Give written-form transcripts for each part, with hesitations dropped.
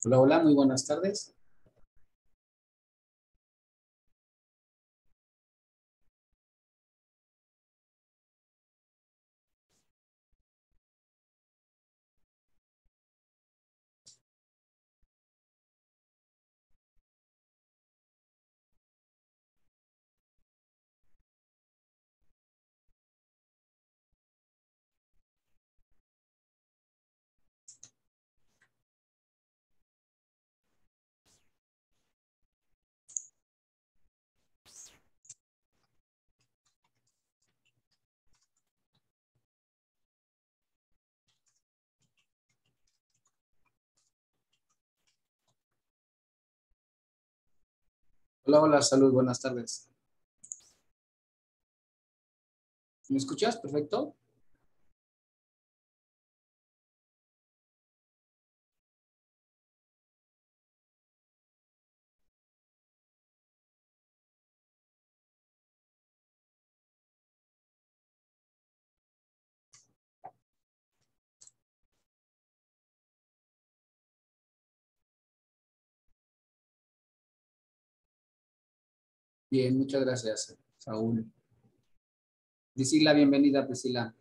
Hola, hola, muy buenas tardes. Hola, hola, salud, buenas tardes. ¿Me escuchas? Perfecto. Bien, muchas gracias, Saúl. Priscila, bienvenida, Priscila.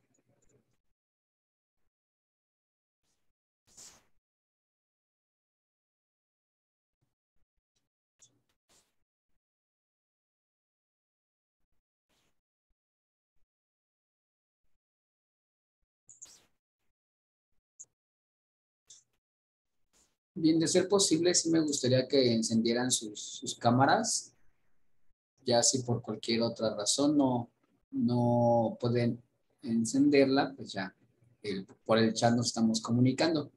Bien, de ser posible, sí me gustaría que encendieran sus cámaras, ya si por cualquier otra razón no pueden encenderla, pues ya por el chat nos estamos comunicando.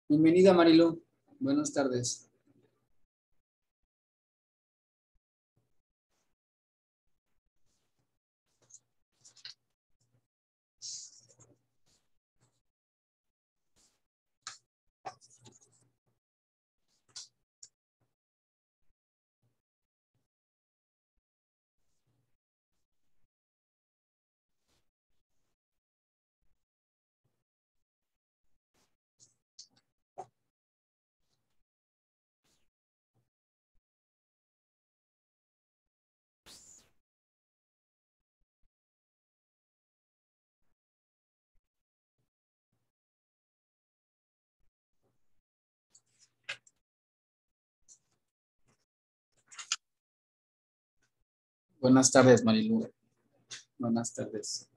Bienvenida, Marilu. Buenas tardes. Buenas tardes, Marilu. Buenas tardes.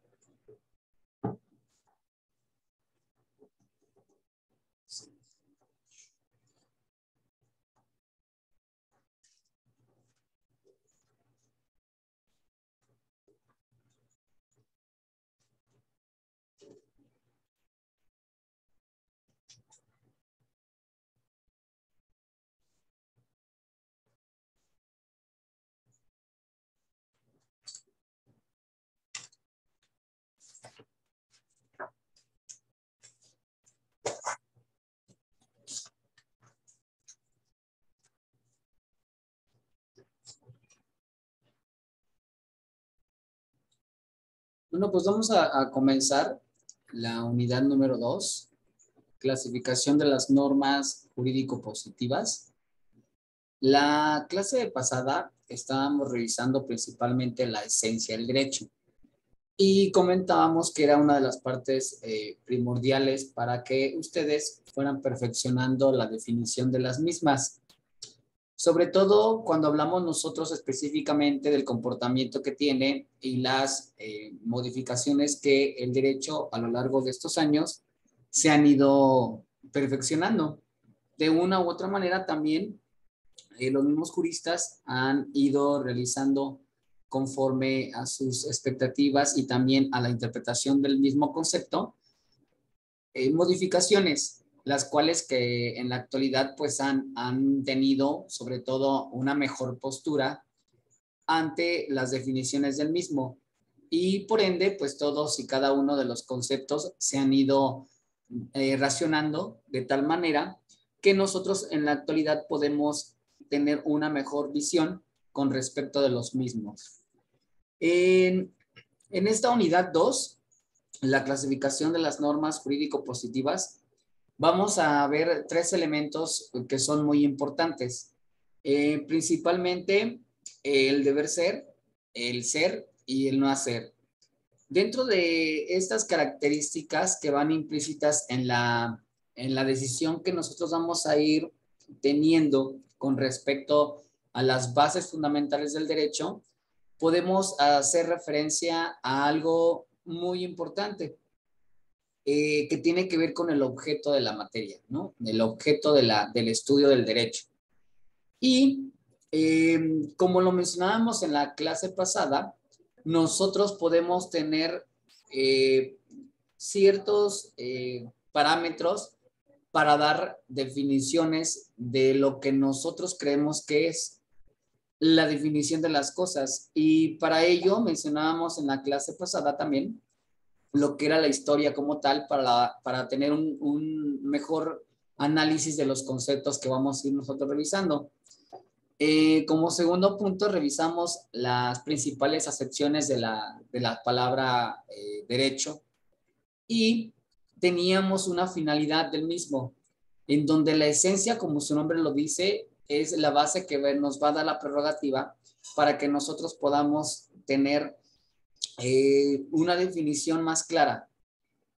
Bueno, pues vamos a comenzar la unidad número 2, clasificación de las normas jurídico-positivas. La clase pasada estábamos revisando principalmente la esencia del derecho. Y comentábamos que era una de las partes primordiales para que ustedes fueran perfeccionando la definición de las mismas. Sobre todo cuando hablamos nosotros específicamente del comportamiento que tiene y las modificaciones que el derecho a lo largo de estos años se han ido perfeccionando. De una u otra manera también los mismos juristas han ido realizando conforme a sus expectativas y también a la interpretación del mismo concepto, modificaciones, las cuales que en la actualidad pues han tenido sobre todo una mejor postura ante las definiciones del mismo y por ende pues todos y cada uno de los conceptos se han ido racionando de tal manera que nosotros en la actualidad podemos tener una mejor visión con respecto de los mismos. En esta unidad 2, la clasificación de las normas jurídico-positivas, vamos a ver tres elementos que son muy importantes. Principalmente el deber ser, el ser y el no hacer. Dentro de estas características que van implícitas en la decisión que nosotros vamos a ir teniendo con respecto a las bases fundamentales del derecho, podemos hacer referencia a algo muy importante que tiene que ver con el objeto de la materia, ¿no? El objeto del estudio del derecho. Y como lo mencionábamos en la clase pasada, nosotros podemos tener ciertos parámetros para dar definiciones de lo que nosotros creemos que es la definición de las cosas. Y para ello mencionábamos en la clase pasada también lo que era la historia como tal para tener un mejor análisis de los conceptos que vamos a ir nosotros revisando. Como segundo punto, revisamos las principales acepciones de la palabra derecho y teníamos una finalidad del mismo, en donde la esencia, como su nombre lo dice, es la base que nos va a dar la prerrogativa para que nosotros podamos tener una definición más clara,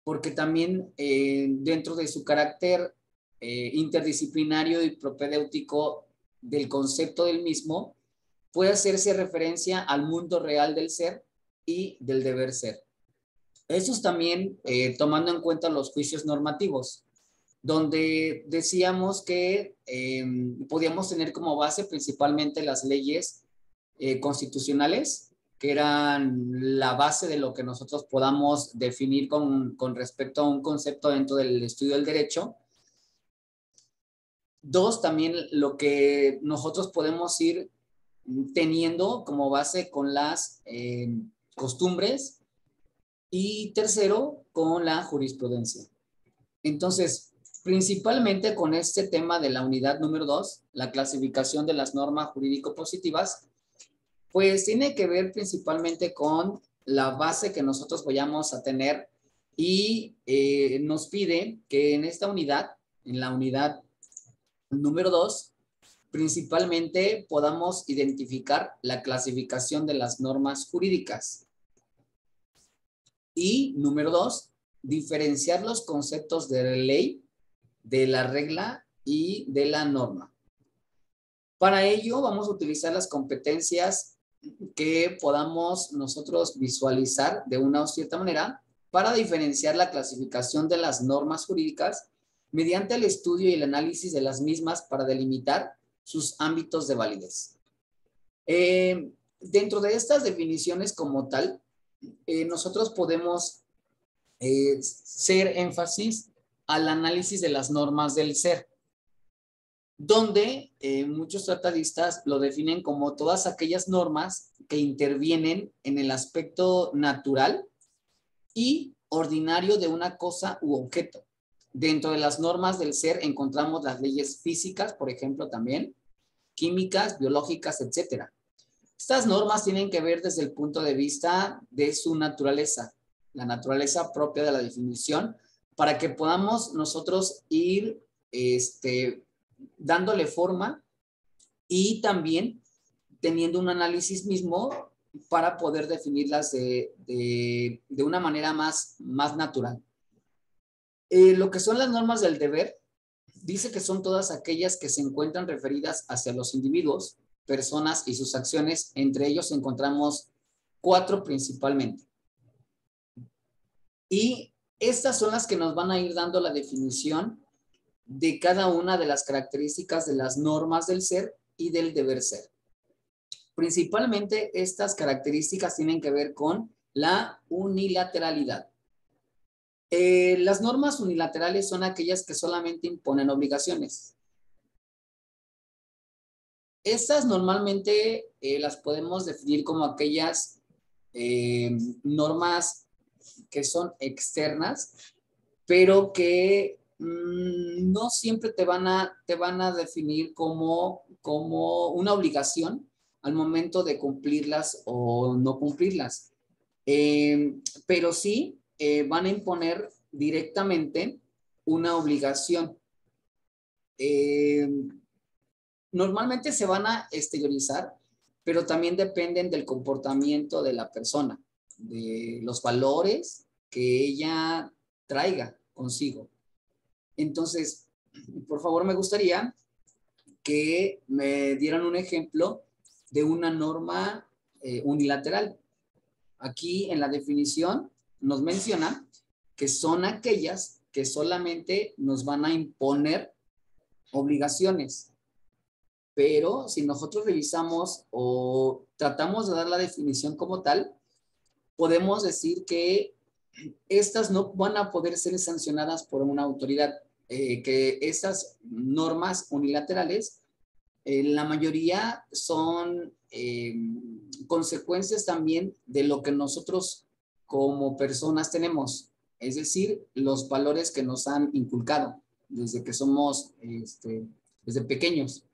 porque también dentro de su carácter interdisciplinario y propedéutico del concepto del mismo, puede hacerse referencia al mundo real del ser y del deber ser. Estos también tomando en cuenta los juicios normativos, donde decíamos que podíamos tener como base principalmente las leyes constitucionales, que eran la base de lo que nosotros podamos definir con respecto a un concepto dentro del estudio del derecho. Dos, también lo que nosotros podemos ir teniendo como base con las costumbres y tercero, con la jurisprudencia. Entonces, principalmente con este tema de la unidad número 2, la clasificación de las normas jurídico-positivas, pues tiene que ver principalmente con la base que nosotros vayamos a tener y nos pide que en esta unidad, en la unidad número 2, principalmente podamos identificar la clasificación de las normas jurídicas. Y número 2, diferenciar los conceptos de la ley, de la regla y de la norma. Para ello vamos a utilizar las competencias que podamos nosotros visualizar de una o cierta manera para diferenciar la clasificación de las normas jurídicas mediante el estudio y el análisis de las mismas para delimitar sus ámbitos de validez. Dentro de estas definiciones como tal, nosotros podemos hacer énfasis al análisis de las normas del ser, donde muchos tratadistas lo definen como todas aquellas normas que intervienen en el aspecto natural y ordinario de una cosa u objeto. Dentro de las normas del ser encontramos las leyes físicas, por ejemplo, también, químicas, biológicas, etcétera. Estas normas tienen que ver desde el punto de vista de su naturaleza, la naturaleza propia de la definición, para que podamos nosotros ir dándole forma y también teniendo un análisis mismo para poder definirlas de una manera más natural. Lo que son las normas del deber, dice que son todas aquellas que se encuentran referidas hacia los individuos, personas y sus acciones. Entre ellos encontramos 4 principalmente. Y estas son las que nos van a ir dando la definición de cada una de las características de las normas del ser y del deber ser. Principalmente estas características tienen que ver con la unilateralidad. Las normas unilaterales son aquellas que solamente imponen obligaciones. Estas normalmente las podemos definir como aquellas normas que son externas, pero que no siempre te van a definir como una obligación al momento de cumplirlas o no cumplirlas. Pero sí van a imponer directamente una obligación. Normalmente se van a exteriorizar, pero también dependen del comportamiento de la persona, de los valores que ella traiga consigo. Entonces, por favor, me gustaría que me dieran un ejemplo de una norma unilateral. Aquí en la definición nos menciona que son aquellas que solamente nos van a imponer obligaciones. Pero si nosotros revisamos o tratamos de dar la definición como tal, podemos decir que estas no van a poder ser sancionadas por una autoridad, que estas normas unilaterales, la mayoría son consecuencias también de lo que nosotros como personas tenemos, es decir, los valores que nos han inculcado desde que somos, desde pequeños.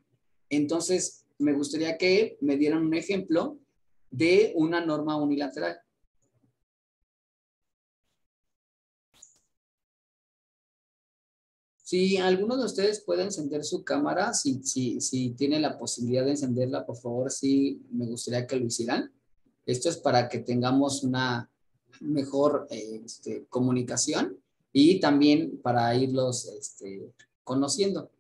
Entonces, me gustaría que me dieran un ejemplo de una norma unilateral. Si alguno de ustedes puede encender su cámara, si tiene la posibilidad de encenderla, por favor, sí me gustaría que lo hicieran. Esto es para que tengamos una mejor comunicación y también para irlos conociendo.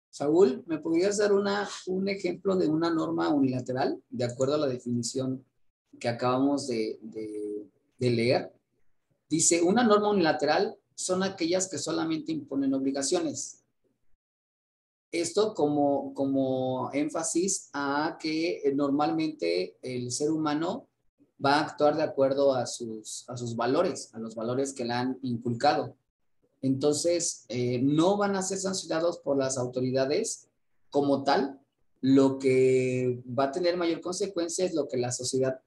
Saúl, ¿me podrías dar un ejemplo de una norma unilateral de acuerdo a la definición que acabamos de leer? Dice, una norma unilateral son aquellas que solamente imponen obligaciones. Esto como énfasis a que normalmente el ser humano va a actuar de acuerdo a sus valores, a los valores que le han inculcado. Entonces, no van a ser sancionados por las autoridades como tal. Lo que va a tener mayor consecuencia es lo que la sociedad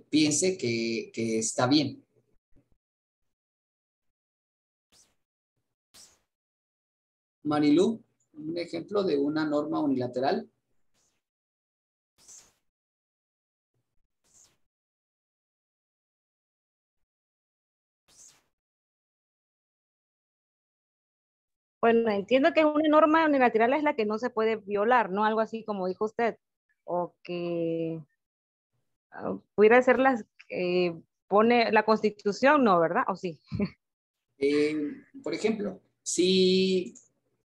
piense que está bien. Marilu, un ejemplo de una norma unilateral. Bueno, entiendo que una norma unilateral es la que no se puede violar, ¿no? Algo así como dijo usted. O que pudiera ser las que pone la Constitución, ¿no? ¿Verdad? ¿O sí? Por ejemplo, si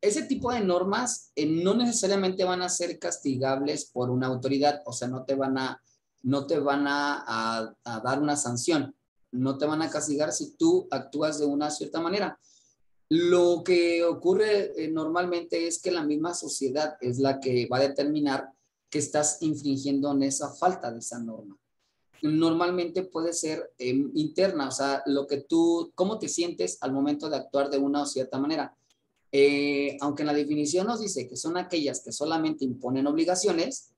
ese tipo de normas no necesariamente van a ser castigables por una autoridad, o sea, no te van a dar una sanción, no te van a castigar si tú actúas de una cierta manera. Lo que ocurre normalmente es que la misma sociedad es la que va a determinar que estás infringiendo en esa falta de esa norma. Normalmente puede ser interna, o sea, cómo te sientes al momento de actuar de una o cierta manera. Aunque en la definición nos dice que son aquellas que solamente imponen obligaciones,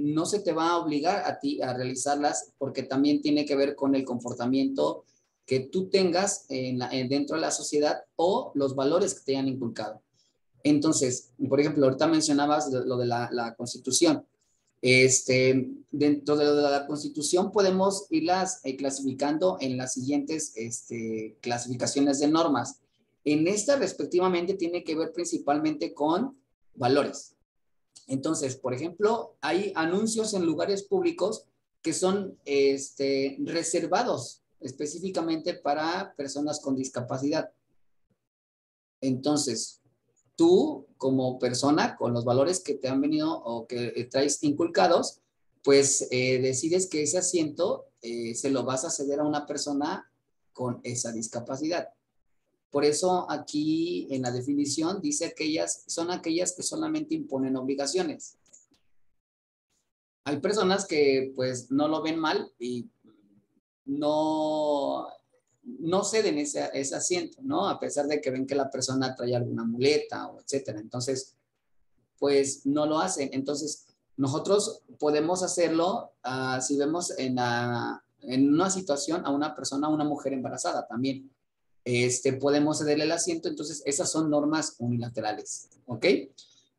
no se te va a obligar a ti a realizarlas porque también tiene que ver con el comportamiento que tú tengas dentro de la sociedad o los valores que te hayan inculcado. Entonces, por ejemplo, ahorita mencionabas lo de la Constitución. Dentro de la Constitución podemos irlas clasificando en las siguientes clasificaciones de normas. En esta, respectivamente, tiene que ver principalmente con valores. Entonces, por ejemplo, hay anuncios en lugares públicos que son reservados específicamente para personas con discapacidad. Entonces, tú como persona, con los valores que te han venido o que traes inculcados, pues decides que ese asiento se lo vas a ceder a una persona con esa discapacidad. Por eso aquí en la definición dice que son aquellas que solamente imponen obligaciones. Hay personas que pues no lo ven mal y no ceden ese asiento, ¿no? A pesar de que ven que la persona trae alguna muleta o etcétera. Entonces, pues no lo hacen. Entonces, nosotros podemos hacerlo si vemos en una situación a una persona, a una mujer embarazada también. Podemos cederle el asiento. Entonces, esas son normas unilaterales, ¿ok?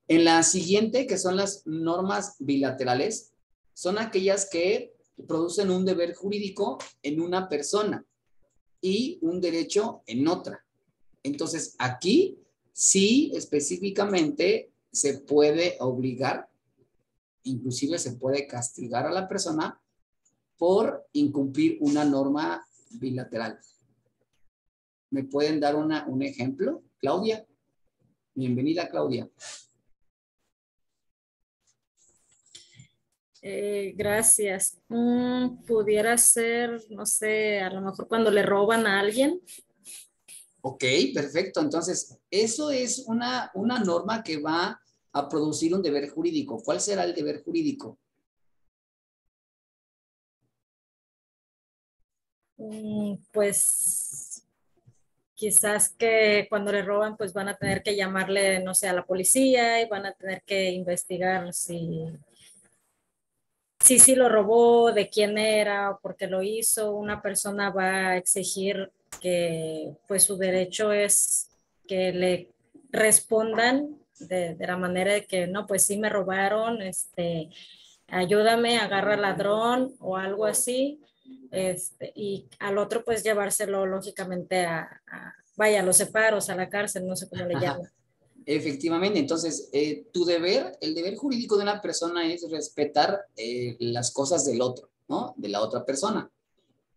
En la siguiente, que son las normas bilaterales, son aquellas que producen un deber jurídico en una persona y un derecho en otra. Entonces, aquí sí específicamente se puede obligar, inclusive se puede castigar a la persona por incumplir una norma bilateral. ¿Me pueden dar un ejemplo? Claudia. Bienvenida, Claudia. Gracias. Pudiera ser, no sé, a lo mejor cuando le roban a alguien. Ok, perfecto. Entonces, eso es una norma que va a producir un deber jurídico. ¿Cuál será el deber jurídico? Pues quizás que cuando le roban, pues van a tener que llamarle, no sé, a la policía y van a tener que investigar si lo robó, de quién era o por qué lo hizo. Una persona va a exigir que pues su derecho es que le respondan de la manera de que no, pues sí me robaron, ayúdame, agarra al ladrón o algo así. Y al otro pues llevárselo lógicamente vaya, los separos, a la cárcel, no sé cómo le llaman. Efectivamente, entonces tu deber, el deber jurídico de una persona es respetar las cosas del otro, ¿no? De la otra persona.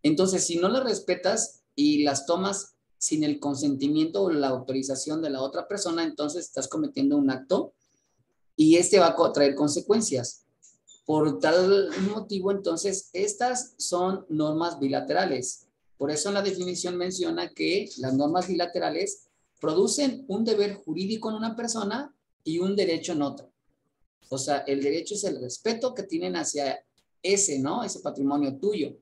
Entonces, si no las respetas y las tomas sin el consentimiento o la autorización de la otra persona, entonces estás cometiendo un acto y va a traer consecuencias. Por tal motivo, entonces, estas son normas bilaterales. Por eso en la definición menciona que las normas bilaterales producen un deber jurídico en una persona y un derecho en otra. O sea, el derecho es el respeto que tienen hacia ¿no? Ese patrimonio tuyo.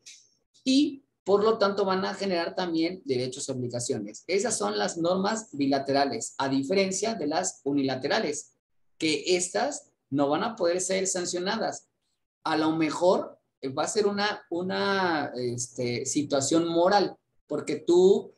Y por lo tanto van a generar también derechos y obligaciones. Esas son las normas bilaterales, a diferencia de las unilaterales, que estas no van a poder ser sancionadas. A lo mejor va a ser una situación moral, porque tú,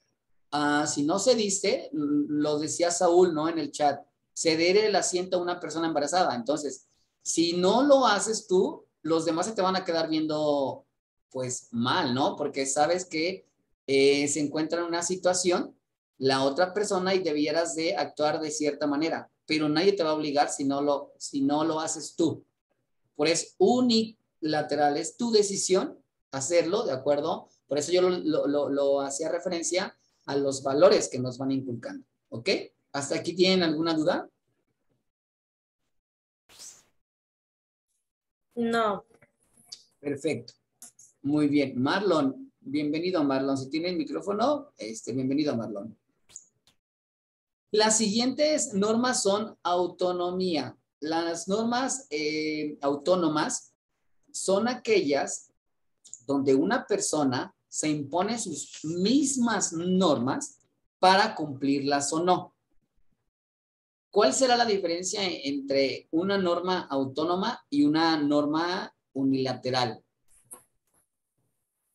si no cediste, lo decía Saúl, ¿no? En el chat, ceder el asiento a una persona embarazada. Entonces, si no lo haces tú, los demás se te van a quedar viendo, pues, mal, ¿no? Porque sabes que se encuentra en una situación la otra persona y debieras de actuar de cierta manera, pero nadie te va a obligar si no lo haces tú. Por eso unilateral es tu decisión hacerlo, ¿de acuerdo? Por eso yo lo hacía referencia a los valores que nos van inculcando, ¿ok? ¿Hasta aquí tienen alguna duda? No. Perfecto. Muy bien. Marlon, bienvenido, Marlon. Si tiene el micrófono, bienvenido, Marlon. Las siguientes normas son autonomía. Las normas autónomas son aquellas donde una persona se impone sus mismas normas para cumplirlas o no. ¿Cuál será la diferencia entre una norma autónoma y una norma unilateral?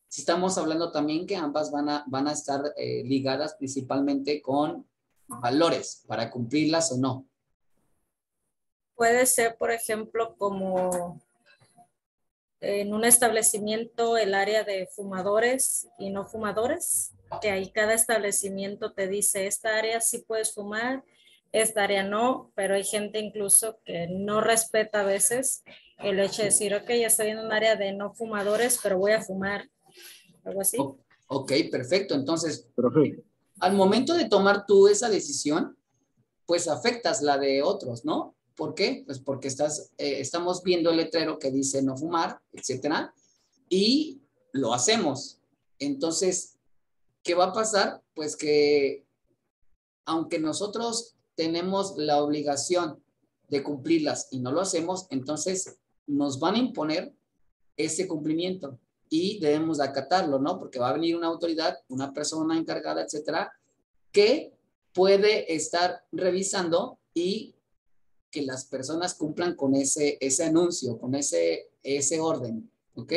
Si estamos hablando también que ambas van a estar ligadas principalmente con valores para cumplirlas o no. Puede ser, por ejemplo, como en un establecimiento el área de fumadores y no fumadores, que ahí cada establecimiento te dice, esta área sí puedes fumar, esta área no, pero hay gente incluso que no respeta a veces el hecho de decir, ok, ya estoy en un área de no fumadores, pero voy a fumar, algo así. Ok, perfecto. Entonces, Profe, al momento de tomar tú esa decisión, pues afectas la de otros, ¿no? ¿Por qué? Pues porque estamos viendo el letrero que dice no fumar, etcétera, y lo hacemos. Entonces, ¿qué va a pasar? Pues que aunque nosotros tenemos la obligación de cumplirlas y no lo hacemos, entonces nos van a imponer ese cumplimiento y debemos de acatarlo, ¿no? Porque va a venir una autoridad, una persona encargada, etcétera, que puede estar revisando y que las personas cumplan con ese anuncio, con ese orden, ¿ok?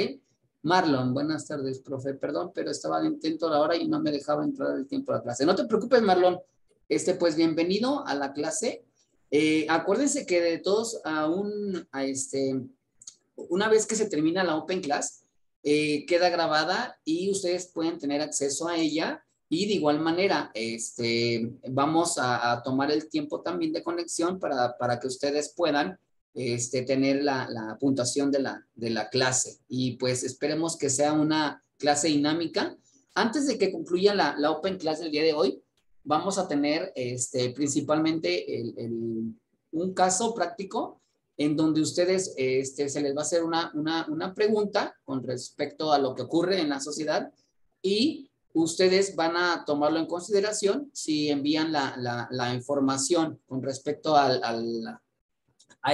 Marlon, buenas tardes, profe, perdón, pero estaba intento la hora y no me dejaba entrar el tiempo a la clase. No te preocupes, Marlon, pues bienvenido a la clase. Acuérdense que de todos una vez que se termina la Open Class, queda grabada y ustedes pueden tener acceso a ella. Y de igual manera, vamos a tomar el tiempo también de conexión para que ustedes puedan tener la puntuación de la clase. Y pues esperemos que sea una clase dinámica. Antes de que concluya la Open Class del día de hoy, vamos a tener principalmente un caso práctico en donde ustedes se les va a hacer una pregunta con respecto a lo que ocurre en la sociedad y ustedes van a tomarlo en consideración si envían la información con respecto a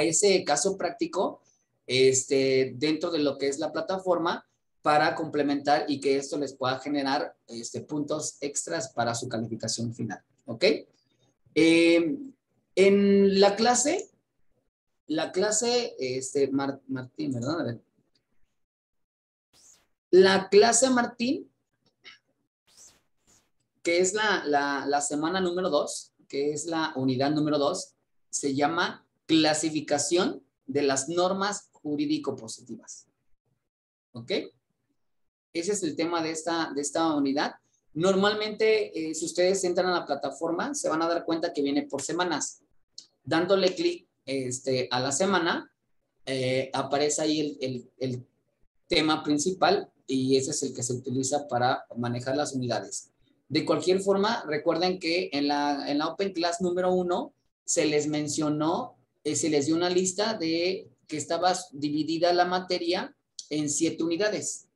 ese caso práctico dentro de lo que es la plataforma para complementar y que esto les pueda generar puntos extras para su calificación final. ¿Ok? En la clase, Martín, ¿verdad? A ver. La clase Martín, que es la semana número 2, que es la unidad número 2, se llama clasificación de las normas jurídico-positivas. ¿Ok? Ese es el tema de esta unidad. Normalmente, si ustedes entran a la plataforma, se van a dar cuenta que viene por semanas. Dándole clic a la semana, aparece ahí el tema principal y ese es el que se utiliza para manejar las unidades. De cualquier forma, recuerden que en la Open Class número 1 se les mencionó, se les dio una lista de que estaba dividida la materia en 7 unidades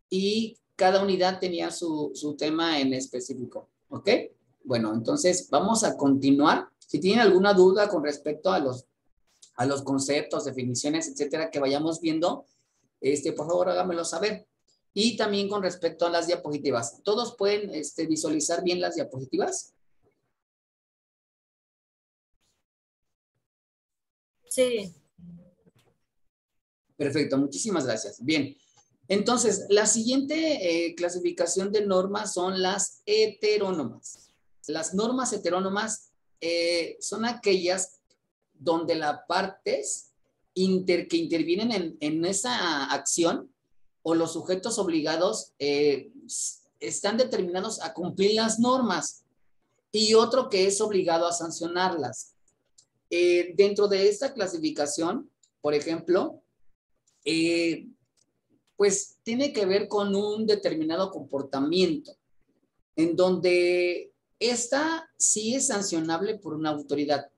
y cada unidad tenía su tema en específico. ¿Ok? Bueno, entonces vamos a continuar. Si tienen alguna duda con respecto a los conceptos, definiciones, etcétera, que vayamos viendo, por favor háganmelo saber. Y también con respecto a las diapositivas. ¿Todos pueden visualizar bien las diapositivas? Sí. Perfecto, muchísimas gracias. Bien, entonces la siguiente clasificación de normas son las heterónomas. Las normas heterónomas son aquellas donde las partes que intervienen en esa acción o los sujetos obligados están determinados a cumplir las normas y otro que es obligado a sancionarlas. Dentro de esta clasificación, por ejemplo, pues tiene que ver con un determinado comportamiento en donde esta sí es sancionable por una autoridad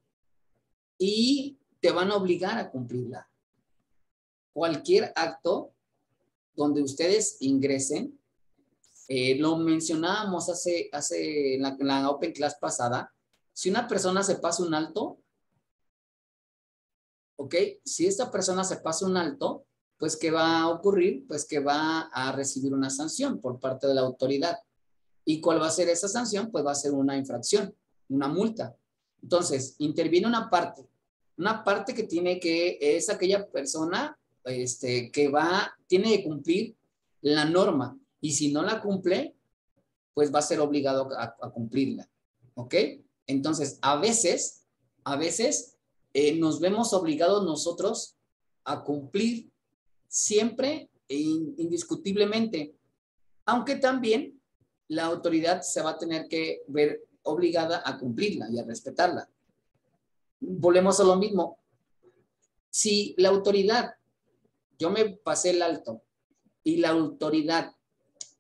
y te van a obligar a cumplirla. Cualquier acto donde ustedes ingresen, lo mencionábamos en la Open Class pasada, si una persona se pasa un alto, ¿ok? Si esta persona se pasa un alto, pues ¿qué va a ocurrir? Pues que va a recibir una sanción por parte de la autoridad. ¿Y cuál va a ser esa sanción? Pues va a ser una infracción, una multa. Entonces, interviene una parte que es aquella persona que tiene que cumplir la norma y si no la cumple, pues va a ser obligado a cumplirla, ¿ok? Entonces, a veces nos vemos obligados nosotros a cumplir siempre e indiscutiblemente, aunque también la autoridad se va a tener que ver obligada a cumplirla y a respetarla. Volvemos a lo mismo. Si la autoridad, yo me pasé el alto y la autoridad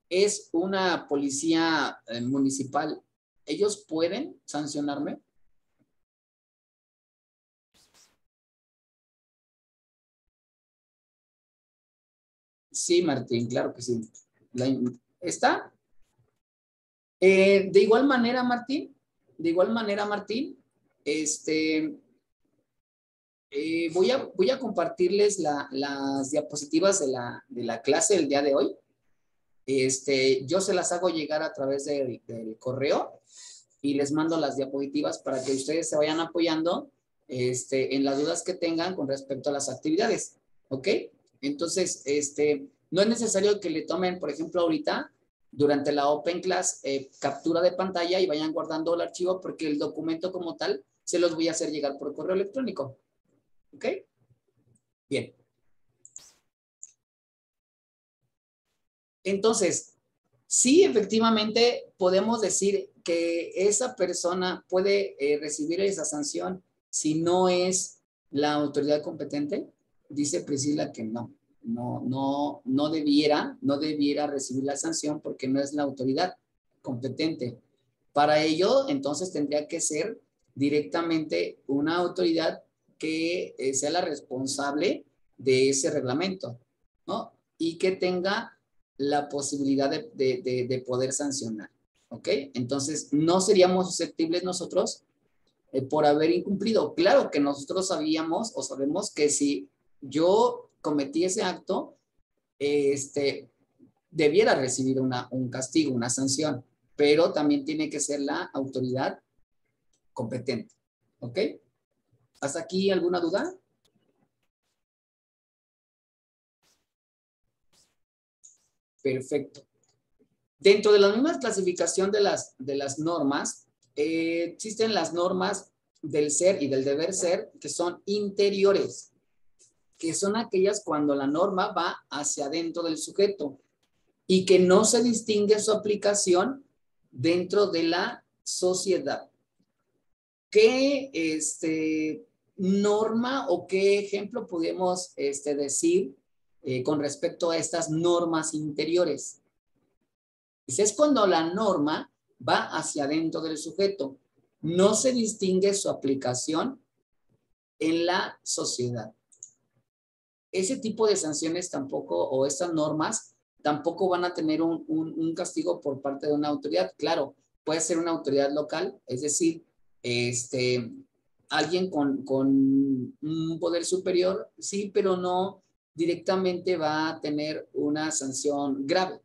es una policía municipal, ¿ellos pueden sancionarme? Sí, Martín, claro que sí. ¿Está? De igual manera, Martín, voy a compartirles las diapositivas de la clase del día de hoy. Yo se las hago llegar a través del correo y les mando las diapositivas para que ustedes se vayan apoyando en las dudas que tengan con respecto a las actividades. ¿Ok? Entonces, no es necesario que le tomen, por ejemplo, ahorita, durante la Open Class, captura de pantalla y vayan guardando el archivo porque el documento como tal se los voy a hacer llegar por correo electrónico. ¿Ok? Bien. Entonces, sí, efectivamente, podemos decir que esa persona puede recibir esa sanción si no es la autoridad competente. Dice Priscila que no debiera recibir la sanción porque no es la autoridad competente. Para ello, entonces, tendría que ser directamente una autoridad que sea la responsable de ese reglamento, ¿no? Y que tenga la posibilidad de poder sancionar, ¿ok? Entonces, no seríamos susceptibles nosotros por haber incumplido. Claro que nosotros sabíamos o sabemos que si yo cometí ese acto, debiera recibir un castigo, una sanción, pero también tiene que ser la autoridad competente, ¿ok? ¿Hasta aquí alguna duda? Perfecto. Dentro de la misma clasificación de las normas, existen las normas del ser y del deber ser que son interiores, que son aquellas cuando la norma va hacia adentro del sujeto y que no se distingue su aplicación dentro de la sociedad. ¿Qué norma o qué ejemplo podemos decir con respecto a estas normas interiores? Es cuando la norma va hacia adentro del sujeto. No se distingue su aplicación en la sociedad. Ese tipo de sanciones tampoco, o estas normas, tampoco van a tener un castigo por parte de una autoridad. Claro, puede ser una autoridad local, es decir, alguien con un poder superior, sí, pero no directamente va a tener una sanción grave.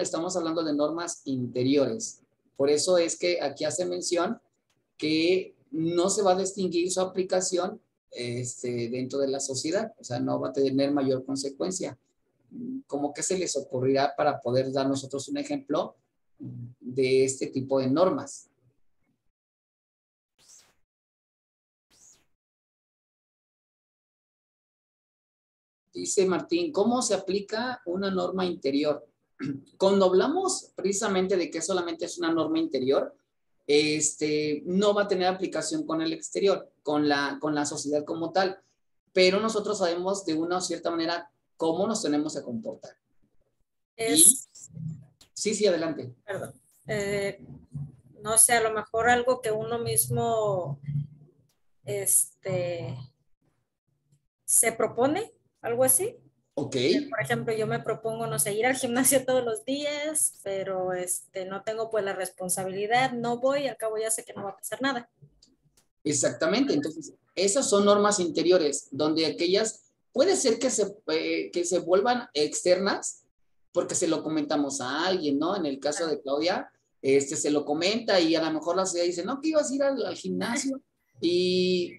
Estamos hablando de normas interiores. Por eso es que aquí hace mención que no se va a distinguir su aplicación dentro de la sociedad, o sea, no va a tener mayor consecuencia. ¿Cómo que se les ocurrirá para poder dar nosotros un ejemplo de este tipo de normas? Dice Martín, ¿cómo se aplica una norma interior? Cuando hablamos precisamente de que solamente es una norma interior, no va a tener aplicación con el exterior, con la sociedad como tal, pero nosotros sabemos de una cierta manera cómo nos tenemos que comportar. Sí, adelante. Perdón. No sé, a lo mejor algo que uno mismo se propone, algo así. Ok. Por ejemplo, yo me propongo, no sé, ir al gimnasio todos los días, pero no tengo pues la responsabilidad, no voy, al cabo ya sé que no va a pasar nada. Exactamente, entonces esas son normas interiores, donde aquellas puede ser que se vuelvan externas, porque se lo comentamos a alguien, ¿no? En el caso de Claudia, se lo comenta y a lo mejor la sociedad dice, no, que ibas a ir al gimnasio,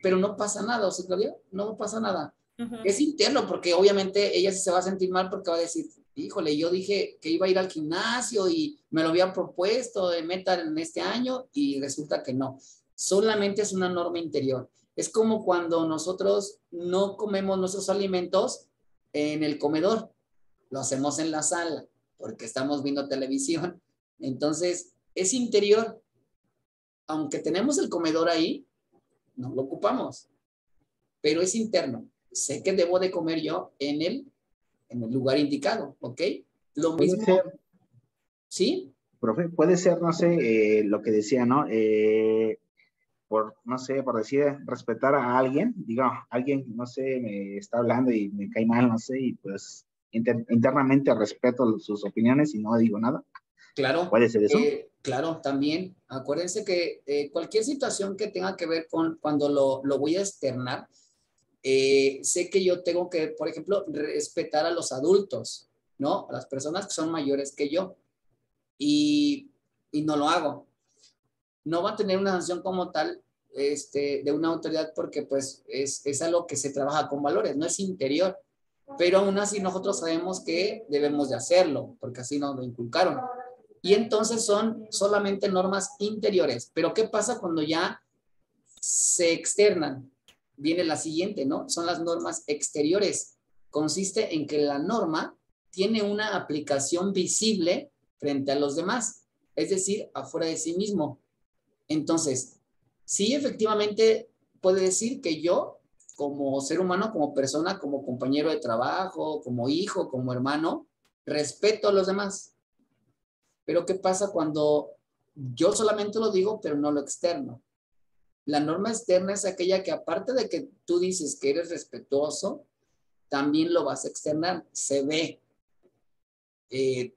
pero no pasa nada, ¿o sí, Claudia? No pasa nada. Es interno, porque obviamente ella se va a sentir mal porque va a decir, híjole, yo dije que iba a ir al gimnasio y me lo habían propuesto de meta en este año y resulta que no. Solamente es una norma interior. Es como cuando nosotros no comemos nuestros alimentos en el comedor, lo hacemos en la sala porque estamos viendo televisión. Entonces, es interior. Aunque tenemos el comedor ahí, no lo ocupamos, pero es interno. Sé que debo de comer yo en el lugar indicado, ¿ok? Lo Puede mismo, ser, ¿sí? profe, puede ser, no sé, lo que decía, ¿no? Por, no sé, por decir, respetar a alguien, digo, alguien, no sé, me está hablando y me cae mal, no sé, y pues internamente respeto sus opiniones y no digo nada. Claro, ¿Puede ser eso? claro, también. Acuérdense que cualquier situación que tenga que ver con cuando lo voy a externar, sé que yo tengo que, por ejemplo, respetar a los adultos, ¿no? A las personas que son mayores que yo y, y no lo hago. No va a tener una sanción como tal de una autoridad porque pues es algo que se trabaja con valores, no es interior, pero aún así nosotros sabemos que debemos de hacerlo porque así nos lo inculcaron. Y entonces son solamente normas interiores. Pero ¿qué pasa cuando ya se externan? Viene la siguiente, ¿no? Son las normas exteriores. Consiste en que la norma tiene una aplicación visible frente a los demás, es decir, afuera de sí mismo. Entonces, sí, efectivamente puede decir que yo, como ser humano, como persona, como compañero de trabajo, como hijo, como hermano, respeto a los demás. Pero ¿qué pasa cuando yo solamente lo digo, pero no lo externo? La norma externa es aquella que aparte de que tú dices que eres respetuoso, también lo vas a externar. Se ve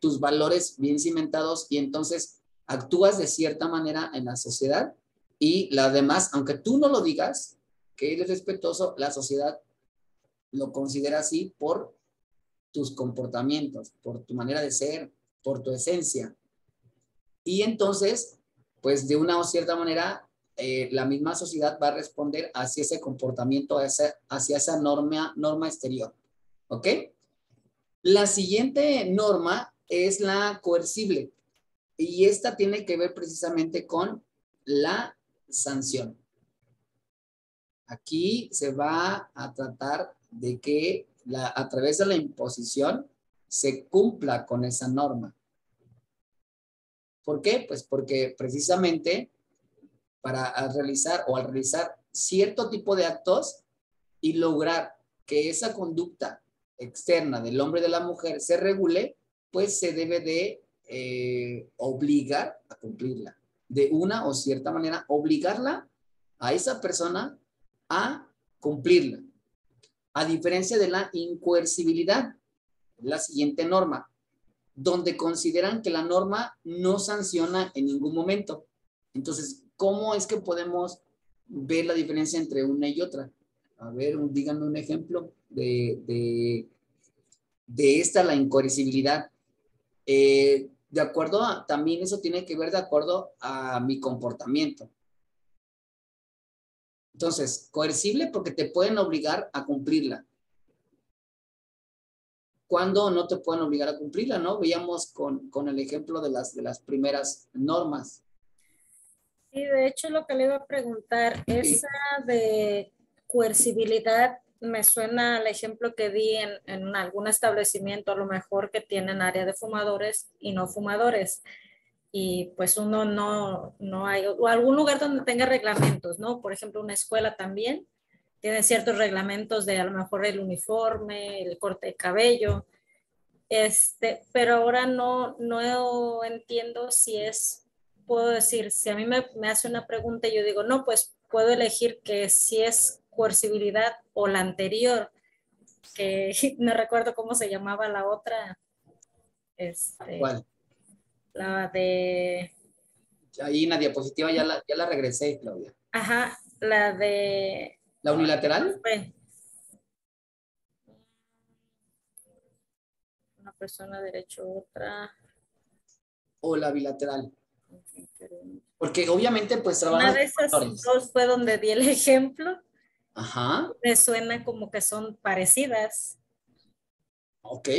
tus valores bien cimentados y entonces actúas de cierta manera en la sociedad y las demás, aunque tú no lo digas, que eres respetuoso, la sociedad lo considera así por tus comportamientos, por tu manera de ser, por tu esencia. Y entonces, pues de una o cierta manera, la misma sociedad va a responder hacia ese comportamiento, hacia esa norma exterior. ¿Ok? La siguiente norma es la coercible y esta tiene que ver precisamente con la sanción. Aquí se va a tratar de que a través de la imposición se cumpla con esa norma. ¿Por qué? Pues porque precisamente al realizar cierto tipo de actos y lograr que esa conducta externa del hombre y de la mujer se regule, pues se debe de obligar a cumplirla. De una o cierta manera, obligarla a esa persona a cumplirla. A diferencia de la incoercibilidad, la siguiente norma, donde consideran que la norma no sanciona en ningún momento. Entonces, ¿cómo es que podemos ver la diferencia entre una y otra? A ver, díganme un ejemplo de esta, la incoercibilidad. De acuerdo también eso tiene que ver de acuerdo a mi comportamiento. Entonces, coercible porque te pueden obligar a cumplirla. ¿Cuándo no te pueden obligar a cumplirla, no? Veíamos con el ejemplo de las primeras normas. Sí, de hecho lo que le iba a preguntar, esa de coercibilidad me suena al ejemplo que di en algún establecimiento, a lo mejor que tienen área de fumadores y no fumadores. Y pues uno no hay, o algún lugar donde tenga reglamentos, ¿no? Por ejemplo, una escuela también tiene ciertos reglamentos de a lo mejor el uniforme, el corte de cabello, pero ahora no entiendo si es, puedo decir, si a mí me hace una pregunta y yo digo, no, pues puedo elegir que si es coercibilidad o la anterior, que no recuerdo cómo se llamaba la otra, ¿Cuál? la de... Ahí en la diapositiva ya la regresé, Claudia. Ajá, la de... ¿La unilateral? Una persona derecho, otra... ¿O la bilateral? Porque obviamente pues Una trabajas de esas con valores. dos fue donde di el ejemplo. Ajá. Me suena como que son parecidas. Ok.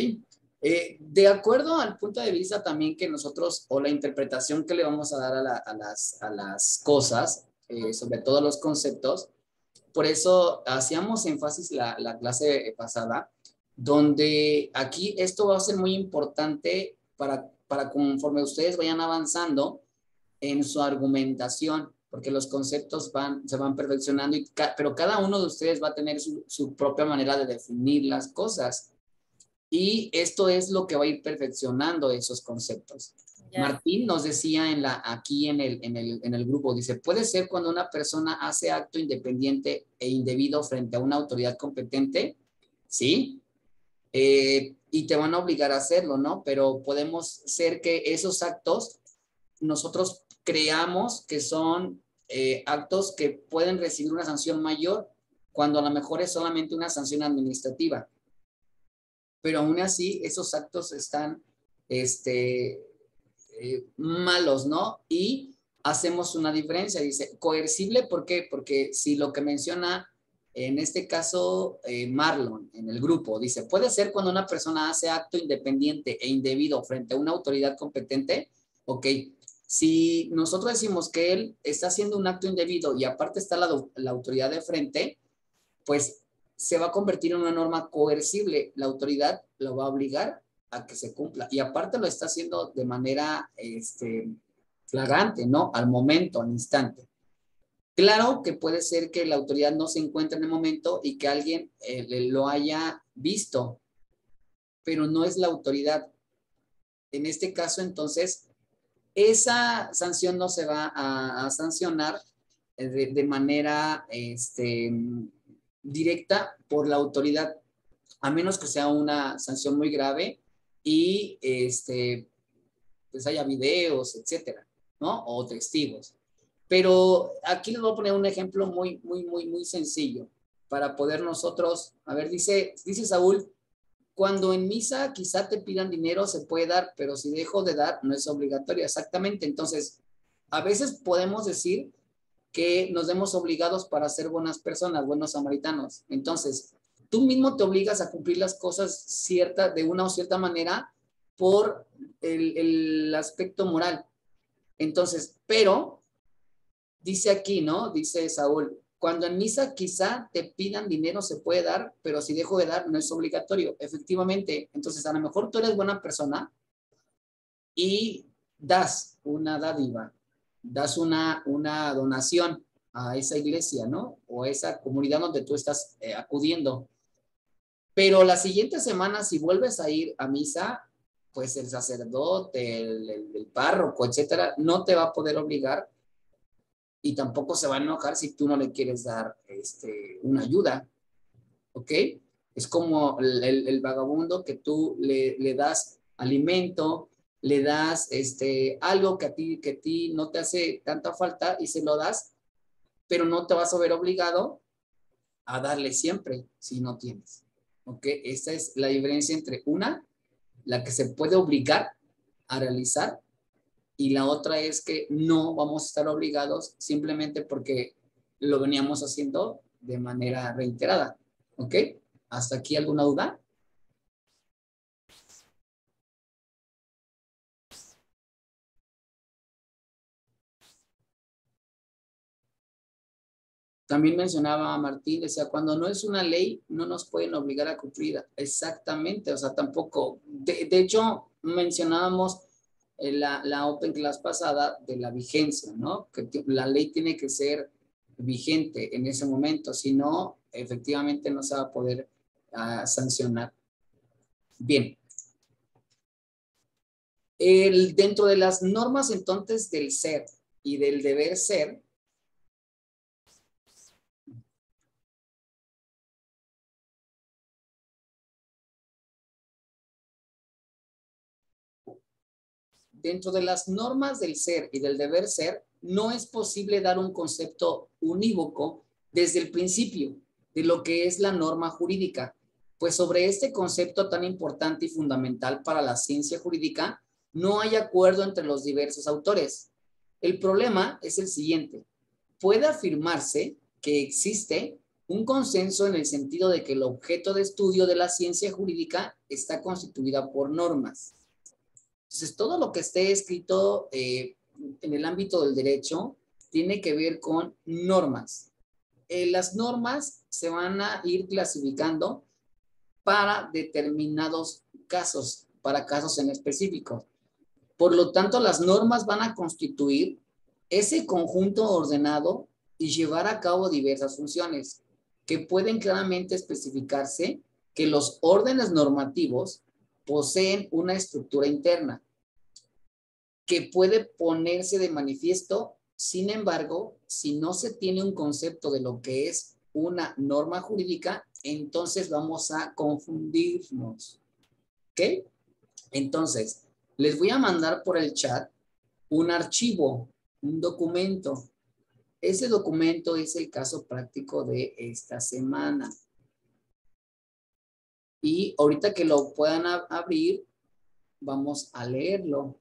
De acuerdo al punto de vista también que nosotros, o la interpretación que le vamos a dar a las cosas, sobre todo los conceptos, por eso hacíamos énfasis la clase pasada, donde aquí esto va a ser muy importante para conforme ustedes vayan avanzando en su argumentación, porque los conceptos se van perfeccionando, pero cada uno de ustedes va a tener su propia manera de definir las cosas. Y esto es lo que va a ir perfeccionando esos conceptos. Yeah. Martín nos decía aquí en el grupo, dice, puede ser cuando una persona hace acto independiente e indebido frente a una autoridad competente, ¿sí? Y te van a obligar a hacerlo, ¿no? Pero podemos ser que esos actos nosotros creamos que son actos que pueden recibir una sanción mayor cuando a lo mejor es solamente una sanción administrativa. Pero aún así esos actos están malos, ¿no? Y hacemos una diferencia, dice, coercible, ¿por qué? Porque si lo que menciona en este caso Marlon en el grupo, dice, puede ser cuando una persona hace acto independiente e indebido frente a una autoridad competente, ok, si nosotros decimos que él está haciendo un acto indebido y aparte está la autoridad de frente, pues se va a convertir en una norma coercible. La autoridad lo va a obligar a que se cumpla. Y aparte lo está haciendo de manera flagrante, ¿no? Al momento, al instante. Claro que puede ser que la autoridad no se encuentre en el momento y que alguien lo haya visto, pero no es la autoridad. En este caso, entonces, esa sanción no se va a sancionar de manera directa por la autoridad, a menos que sea una sanción muy grave y pues haya videos, etcétera, ¿no? O testigos. Pero aquí les voy a poner un ejemplo muy sencillo para poder nosotros, a ver, dice Saúl, cuando en misa quizá te pidan dinero se puede dar, pero si dejo de dar no es obligatorio, exactamente. Entonces, a veces podemos decir que nos vemos obligados para ser buenas personas, buenos samaritanos. Entonces, tú mismo te obligas a cumplir las cosas de una o cierta manera por el aspecto moral. Entonces, pero, dice aquí, ¿no? Dice Saúl, cuando en misa quizá te pidan dinero se puede dar, pero si dejo de dar no es obligatorio. Efectivamente, entonces a lo mejor tú eres buena persona y das una dádiva, das una donación a esa iglesia, ¿no? O a esa comunidad donde tú estás acudiendo. Pero la siguiente semana, si vuelves a ir a misa, pues el sacerdote, el párroco, etcétera, no te va a poder obligar y tampoco se va a enojar si tú no le quieres dar una ayuda, ¿ok? Es como el vagabundo que tú le das alimento, le das algo que a ti no te hace tanta falta y se lo das, pero no te vas a ver obligado a darle siempre si no tienes. ¿Ok? Esta es la diferencia entre la que se puede obligar a realizar, y la otra es que no vamos a estar obligados simplemente porque lo veníamos haciendo de manera reiterada. ¿Ok? ¿Hasta aquí alguna duda? También mencionaba Martín, decía, cuando no es una ley, no nos pueden obligar a cumplirla. Exactamente, o sea, tampoco. De hecho, mencionábamos la Open Class pasada de la vigencia, ¿no? Que la ley tiene que ser vigente en ese momento, si no, efectivamente no se va a poder sancionar. Bien. Dentro de las normas entonces del ser y del deber ser, dentro de las normas del ser y del deber ser, no es posible dar un concepto unívoco desde el principio de lo que es la norma jurídica, pues sobre este concepto tan importante y fundamental para la ciencia jurídica, no hay acuerdo entre los diversos autores. El problema es el siguiente. Puede afirmarse que existe un consenso en el sentido de que el objeto de estudio de la ciencia jurídica está constituida por normas. Entonces, todo lo que esté escrito en el ámbito del derecho tiene que ver con normas. las normas se van a ir clasificando para determinados casos, para casos en específico. Por lo tanto, las normas van a constituir ese conjunto ordenado y llevar a cabo diversas funciones que pueden claramente especificarse que los órdenes normativos poseen una estructura interna que puede ponerse de manifiesto. Sin embargo, si no se tiene un concepto de lo que es una norma jurídica, entonces vamos a confundirnos. ¿Ok? Entonces, les voy a mandar por el chat un archivo, un documento. Ese documento es el caso práctico de esta semana. Y ahorita que lo puedan abrir, vamos a leerlo.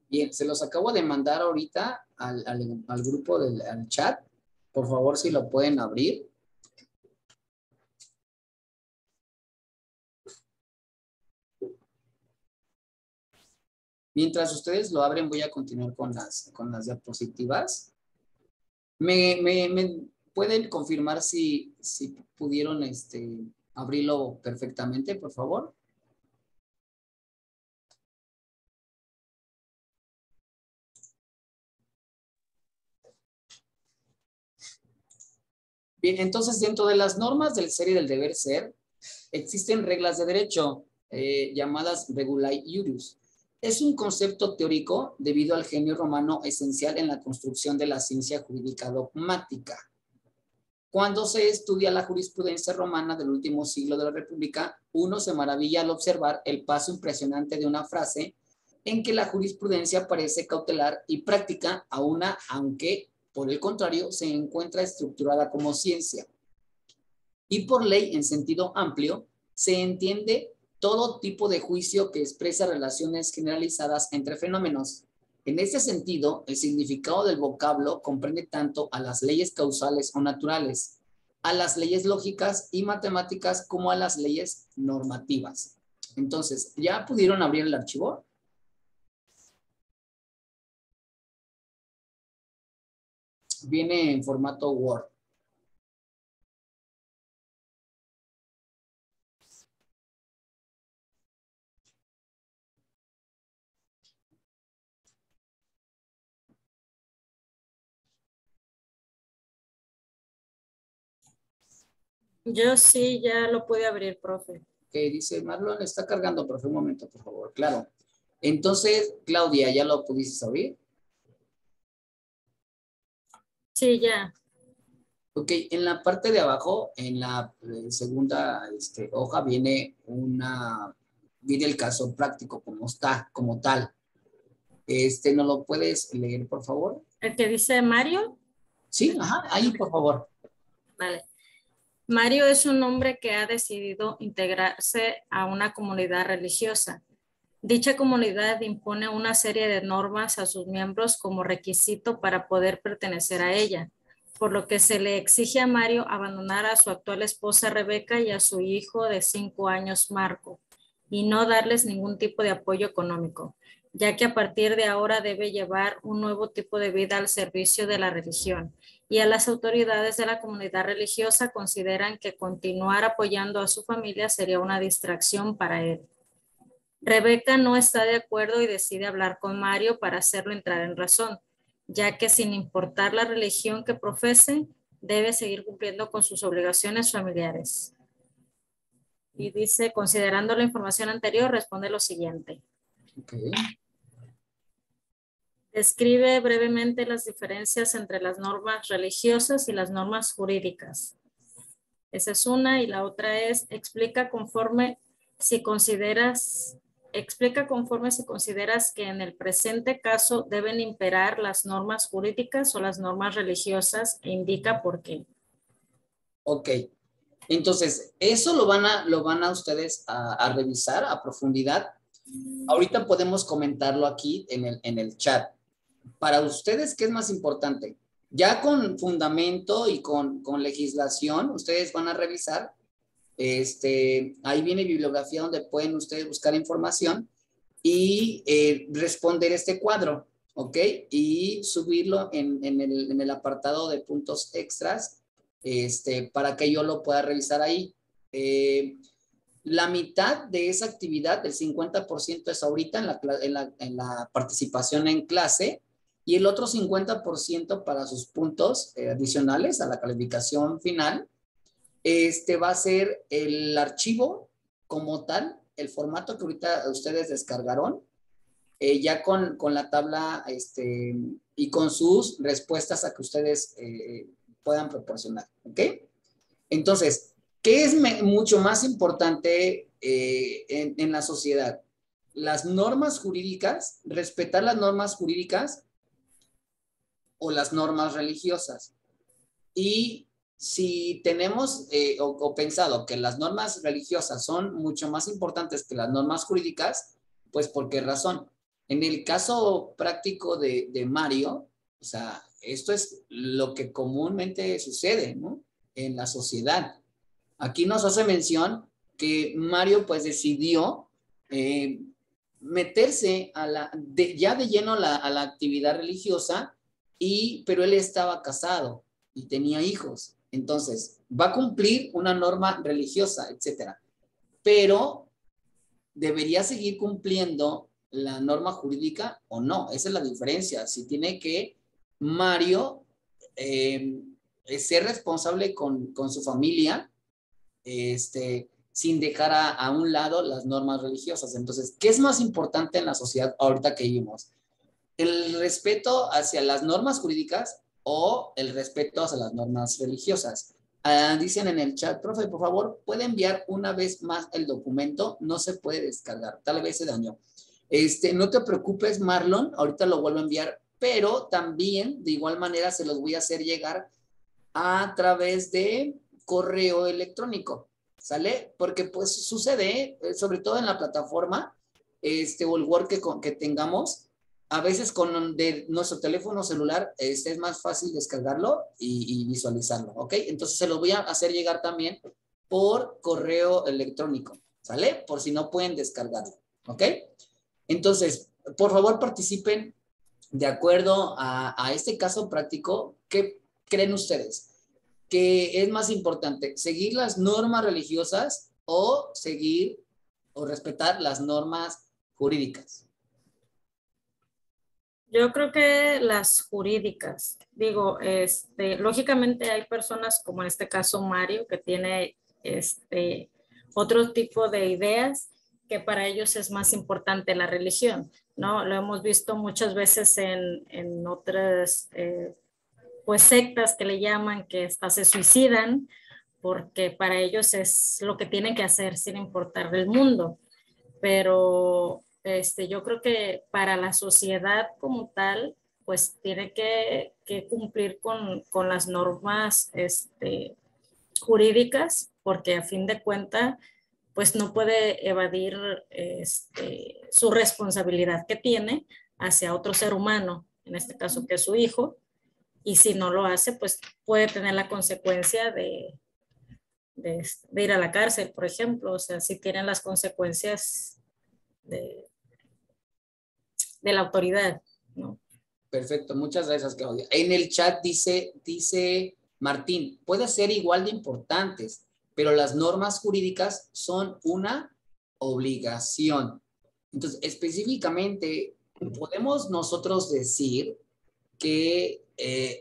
Bien, se los acabo de mandar ahorita al grupo al chat. Por favor, si lo pueden abrir. Mientras ustedes lo abren, voy a continuar con las diapositivas. ¿Me pueden confirmar si pudieron abrirlo perfectamente, por favor? Bien, entonces dentro de las normas del ser y del deber ser, existen reglas de derecho llamadas regulae iuris. Es un concepto teórico debido al genio romano esencial en la construcción de la ciencia jurídica dogmática. Cuando se estudia la jurisprudencia romana del último siglo de la República, uno se maravilla al observar el paso impresionante de una frase en que la jurisprudencia parece cautelar y práctica aunque por el contrario se encuentra estructurada como ciencia. Y por ley en sentido amplio se entiende todo tipo de juicio que expresa relaciones generalizadas entre fenómenos. En este sentido, el significado del vocablo comprende tanto a las leyes causales o naturales, a las leyes lógicas y matemáticas como a las leyes normativas. Entonces, ¿ya pudieron abrir el archivo? Viene en formato Word. Yo sí, ya lo pude abrir, profe. Que dice Marlon, está cargando, profe, un momento, por favor. Claro. Entonces, Claudia, ¿ya lo pudiste abrir? Sí, ya. Ok, en la parte de abajo, en la segunda hoja, viene el caso práctico como tal. ¿No lo puedes leer, por favor? ¿El que dice Mario? Sí, ajá, ahí, por favor. Vale. Mario es un hombre que ha decidido integrarse a una comunidad religiosa. Dicha comunidad impone una serie de normas a sus miembros como requisito para poder pertenecer a ella, por lo que se le exige a Mario abandonar a su actual esposa Rebeca y a su hijo de 5 años Marco, y no darles ningún tipo de apoyo económico, ya que a partir de ahora debe llevar un nuevo tipo de vida al servicio de la religión, y a las autoridades de la comunidad religiosa consideran que continuar apoyando a su familia sería una distracción para él. Rebeca no está de acuerdo y decide hablar con Mario para hacerlo entrar en razón, ya que sin importar la religión que profese, debe seguir cumpliendo con sus obligaciones familiares. Y dice, considerando la información anterior, responde lo siguiente. Okay. Describe brevemente las diferencias entre las normas religiosas y las normas jurídicas. Esa es una, y la otra es, explica conforme si consideras que en el presente caso deben imperar las normas jurídicas o las normas religiosas e indica por qué. Ok. Entonces, eso lo van a ustedes a revisar a profundidad. Ahorita podemos comentarlo aquí en el chat. Para ustedes, ¿qué es más importante? Ya con fundamento y con legislación, ustedes van a revisar, ahí viene bibliografía donde pueden ustedes buscar información y responder este cuadro, ¿ok? Y subirlo en el apartado de puntos extras, para que yo lo pueda revisar ahí. La mitad de esa actividad, el 50% es ahorita en la participación en clase, y el otro 50% para sus puntos adicionales a la calificación final. Va a ser el archivo como tal, el formato que ahorita ustedes descargaron, ya con la tabla y con sus respuestas a que ustedes puedan proporcionar, ¿ok? Entonces, ¿qué es mucho más importante en la sociedad? Las normas jurídicas, respetar las normas jurídicas o las normas religiosas. Y si tenemos o pensado que las normas religiosas son mucho más importantes que las normas jurídicas, pues ¿por qué razón? En el caso práctico de Mario, o sea, esto es lo que comúnmente sucede, ¿no? En la sociedad. Aquí nos hace mención que Mario pues decidió meterse ya de lleno a la actividad religiosa, pero él estaba casado y tenía hijos. Entonces, va a cumplir una norma religiosa, etcétera. Pero debería seguir cumpliendo la norma jurídica o no. Esa es la diferencia. Si tiene que Mario ser responsable con su familia, sin dejar a un lado las normas religiosas. Entonces, ¿qué es más importante en la sociedad ahorita que vivimos? ¿El respeto hacia las normas jurídicas o el respeto hacia las normas religiosas? Dicen en el chat, profe, por favor, ¿puede enviar una vez más el documento? No se puede descargar, tal vez se dañó. No te preocupes, Marlon, ahorita lo vuelvo a enviar, pero también de igual manera se los voy a hacer llegar a través de correo electrónico, ¿sale? Porque pues sucede, sobre todo en la plataforma, o el Word que tengamos, a veces con nuestro teléfono celular es más fácil descargarlo y visualizarlo, ¿ok? Entonces se lo voy a hacer llegar también por correo electrónico, ¿sale? Por si no pueden descargarlo, ¿ok? Entonces, por favor participen de acuerdo a este caso práctico. ¿Qué creen ustedes? ¿Qué es más importante? ¿Seguir las normas religiosas o seguir o respetar las normas jurídicas? Yo creo que las jurídicas, digo, lógicamente hay personas como en este caso Mario, que tiene otro tipo de ideas que para ellos es más importante la religión, ¿no? Lo hemos visto muchas veces en otras, pues sectas que le llaman, que hasta se suicidan, porque para ellos es lo que tienen que hacer sin importar el mundo. Pero yo creo que para la sociedad como tal, pues tiene que cumplir con las normas jurídicas, porque a fin de cuentas, pues no puede evadir su responsabilidad que tiene hacia otro ser humano, en este caso que es su hijo, y si no lo hace, pues puede tener la consecuencia de ir a la cárcel, por ejemplo. O sea, si tienen las consecuencias de la autoridad, ¿no? Perfecto, muchas gracias, Claudia. En el chat dice Martín, puede ser igual de importantes, pero las normas jurídicas son una obligación. Entonces, específicamente, podemos nosotros decir que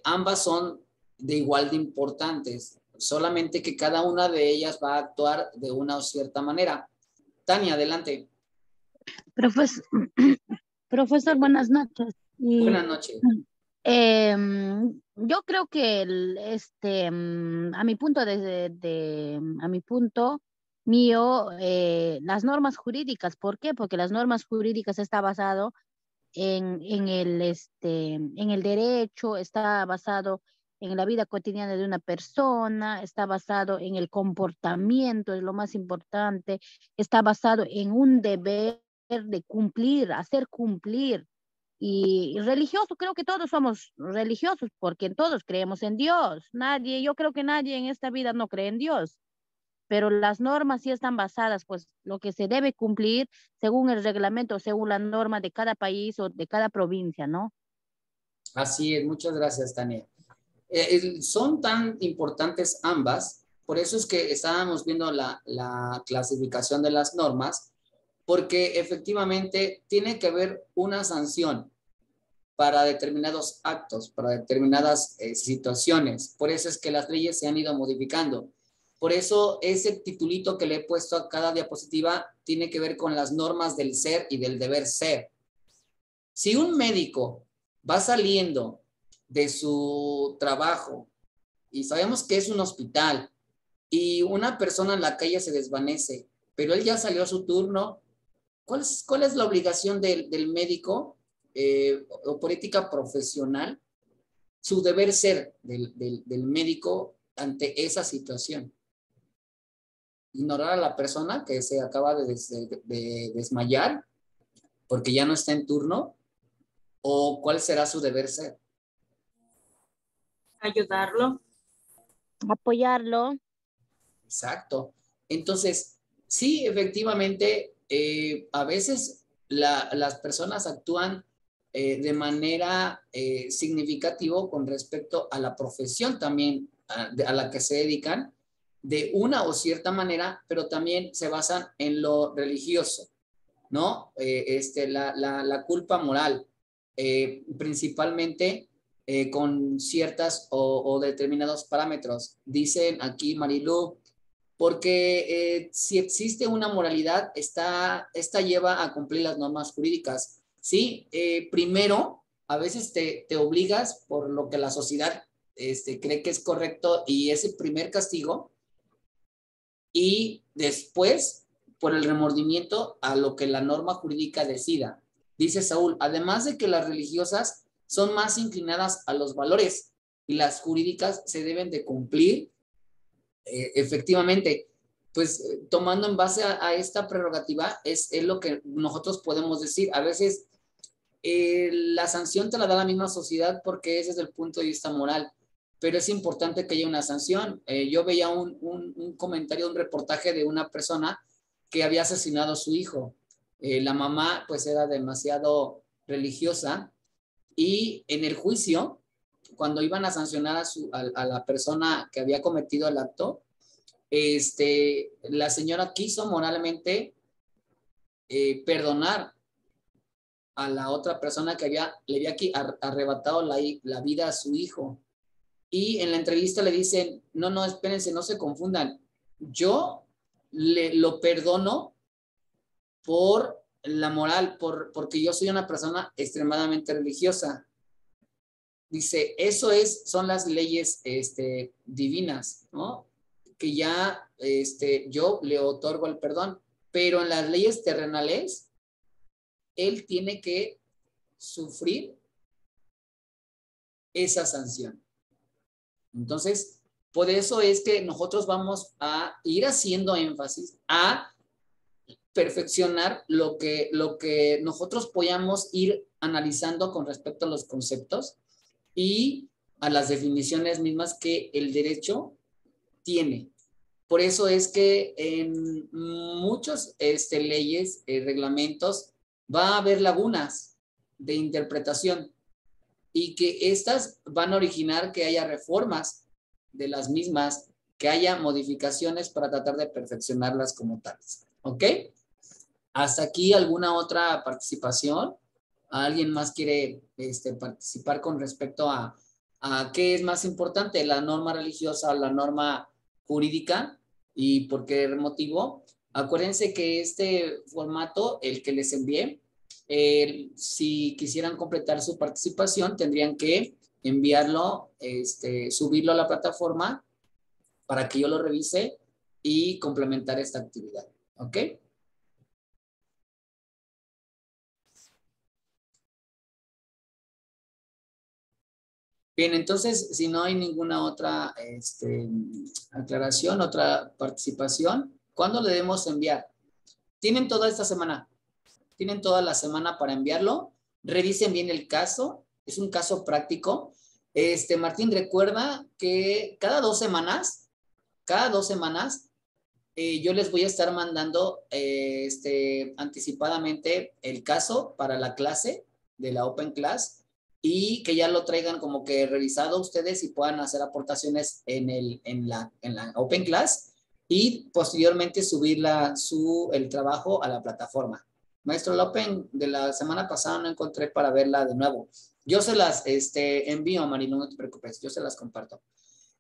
ambas son de igual de importantes, solamente que cada una de ellas va a actuar de una o cierta manera. Tania, adelante. Profesor, buenas noches. Buenas noches. Yo creo que a mi punto a mi punto mío, las normas jurídicas, ¿por qué? Porque las normas jurídicas está basado en el derecho, está basado en la vida cotidiana de una persona, está basado en el comportamiento, es lo más importante, está basado en un deber de cumplir, hacer cumplir Y religioso, creo que todos somos religiosos porque todos creemos en Dios. Yo creo que nadie en esta vida no cree en Dios, pero las normas sí están basadas, pues lo que se debe cumplir según el reglamento, según la norma de cada país o de cada provincia, ¿no? Así es, muchas gracias, Tania. Son tan importantes ambas, por eso es que estábamos viendo la clasificación de las normas, porque efectivamente tiene que haber una sanción para determinados actos, para determinadas situaciones. Por eso es que las leyes se han ido modificando. Por eso ese titulito que le he puesto a cada diapositiva tiene que ver con las normas del ser y del deber ser. Si un médico va saliendo de su trabajo y sabemos que es un hospital y una persona en la calle se desvanece, pero él ya salió a su turno, ¿cuál es la obligación del médico o por ética profesional? Su deber ser del médico ante esa situación. Ignorar a la persona que se acaba de desmayar porque ya no está en turno, o cuál será su deber ser. Ayudarlo. Apoyarlo. Exacto. Entonces, sí, efectivamente, a veces las personas actúan de manera significativa con respecto a la profesión también a la que se dedican, de una o cierta manera, pero también se basan en lo religioso, ¿no? La culpa moral, principalmente con ciertas o determinados parámetros. Dicen aquí, Marilu, porque si existe una moralidad, esta lleva a cumplir las normas jurídicas. Sí, primero, a veces te obligas por lo que la sociedad cree que es correcto y es el primer castigo, y después por el remordimiento a lo que la norma jurídica decida. Dice Saúl, además de que las religiosas son más inclinadas a los valores y las jurídicas se deben de cumplir efectivamente, pues tomando en base a esta prerrogativa es lo que nosotros podemos decir. A veces la sanción te la da la misma sociedad porque ese es el punto de vista moral, pero es importante que haya una sanción. Yo veía un comentario, un reportaje de una persona que había asesinado a su hijo. La mamá pues era demasiado religiosa y en el juicio, cuando iban a sancionar a la persona que había cometido el acto, la señora quiso moralmente perdonar a la otra persona que le había arrebatado la vida a su hijo. Y en la entrevista le dicen, no, espérense, no se confundan. Yo lo perdono por la moral, porque yo soy una persona extremadamente religiosa. Dice, son las leyes divinas, ¿no? Que ya yo le otorgo el perdón, pero en las leyes terrenales, él tiene que sufrir esa sanción. Entonces, por eso es que nosotros vamos a ir haciendo énfasis a perfeccionar lo que nosotros podamos ir analizando con respecto a los conceptos y a las definiciones mismas que el derecho tiene. Por eso es que en muchas leyes, reglamentos, va a haber lagunas de interpretación y que estas van a originar que haya reformas de las mismas, que haya modificaciones para tratar de perfeccionarlas como tales. ¿Ok? ¿Hasta aquí alguna otra participación? ¿Alguien más quiere participar con respecto a qué es más importante, la norma religiosa o la norma jurídica y por qué motivo? Acuérdense que este formato, el que les envié, si quisieran completar su participación, tendrían que enviarlo, subirlo a la plataforma para que yo lo revise y complementar esta actividad. ¿Ok? Bien, entonces, si no hay ninguna otra aclaración, otra participación, ¿cuándo le debemos enviar? Tienen toda esta semana. Tienen toda la semana para enviarlo. Revisen bien el caso, es un caso práctico. Martín, recuerda que cada 2 semanas, yo les voy a estar mandando anticipadamente el caso para la clase de la Open Class y que ya lo traigan como que revisado ustedes y puedan hacer aportaciones en la Open Class y posteriormente subir el trabajo a la plataforma. Maestro, la Open de la semana pasada no encontré para verla de nuevo. Yo se las envío, Marilu, no te preocupes, yo se las comparto.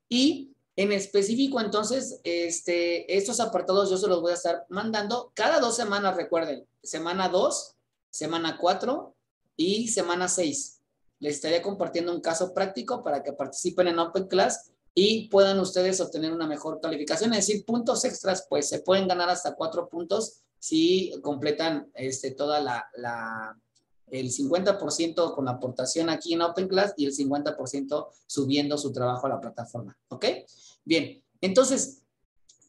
Y en específico, entonces, estos apartados yo se los voy a estar mandando cada 2 semanas, recuerden, semana 2, semana 4 y semana 6. Les estaré compartiendo un caso práctico para que participen en Open Class y puedan ustedes obtener una mejor calificación, es decir, puntos extras, pues se pueden ganar hasta 4 puntos si completan toda el 50% con la aportación aquí en Open Class y el 50% subiendo su trabajo a la plataforma, ¿ok? Bien, entonces,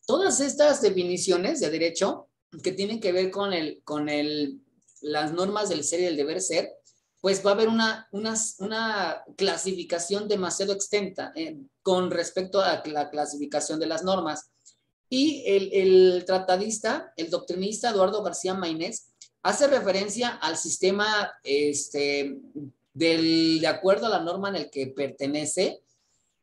todas estas definiciones de derecho que tienen que ver con las normas del ser y del deber ser, pues va a haber una clasificación demasiado extensa con respecto a la clasificación de las normas. Y el tratadista, el doctrinista Eduardo García Maynés, hace referencia al sistema de acuerdo a la norma en el que pertenece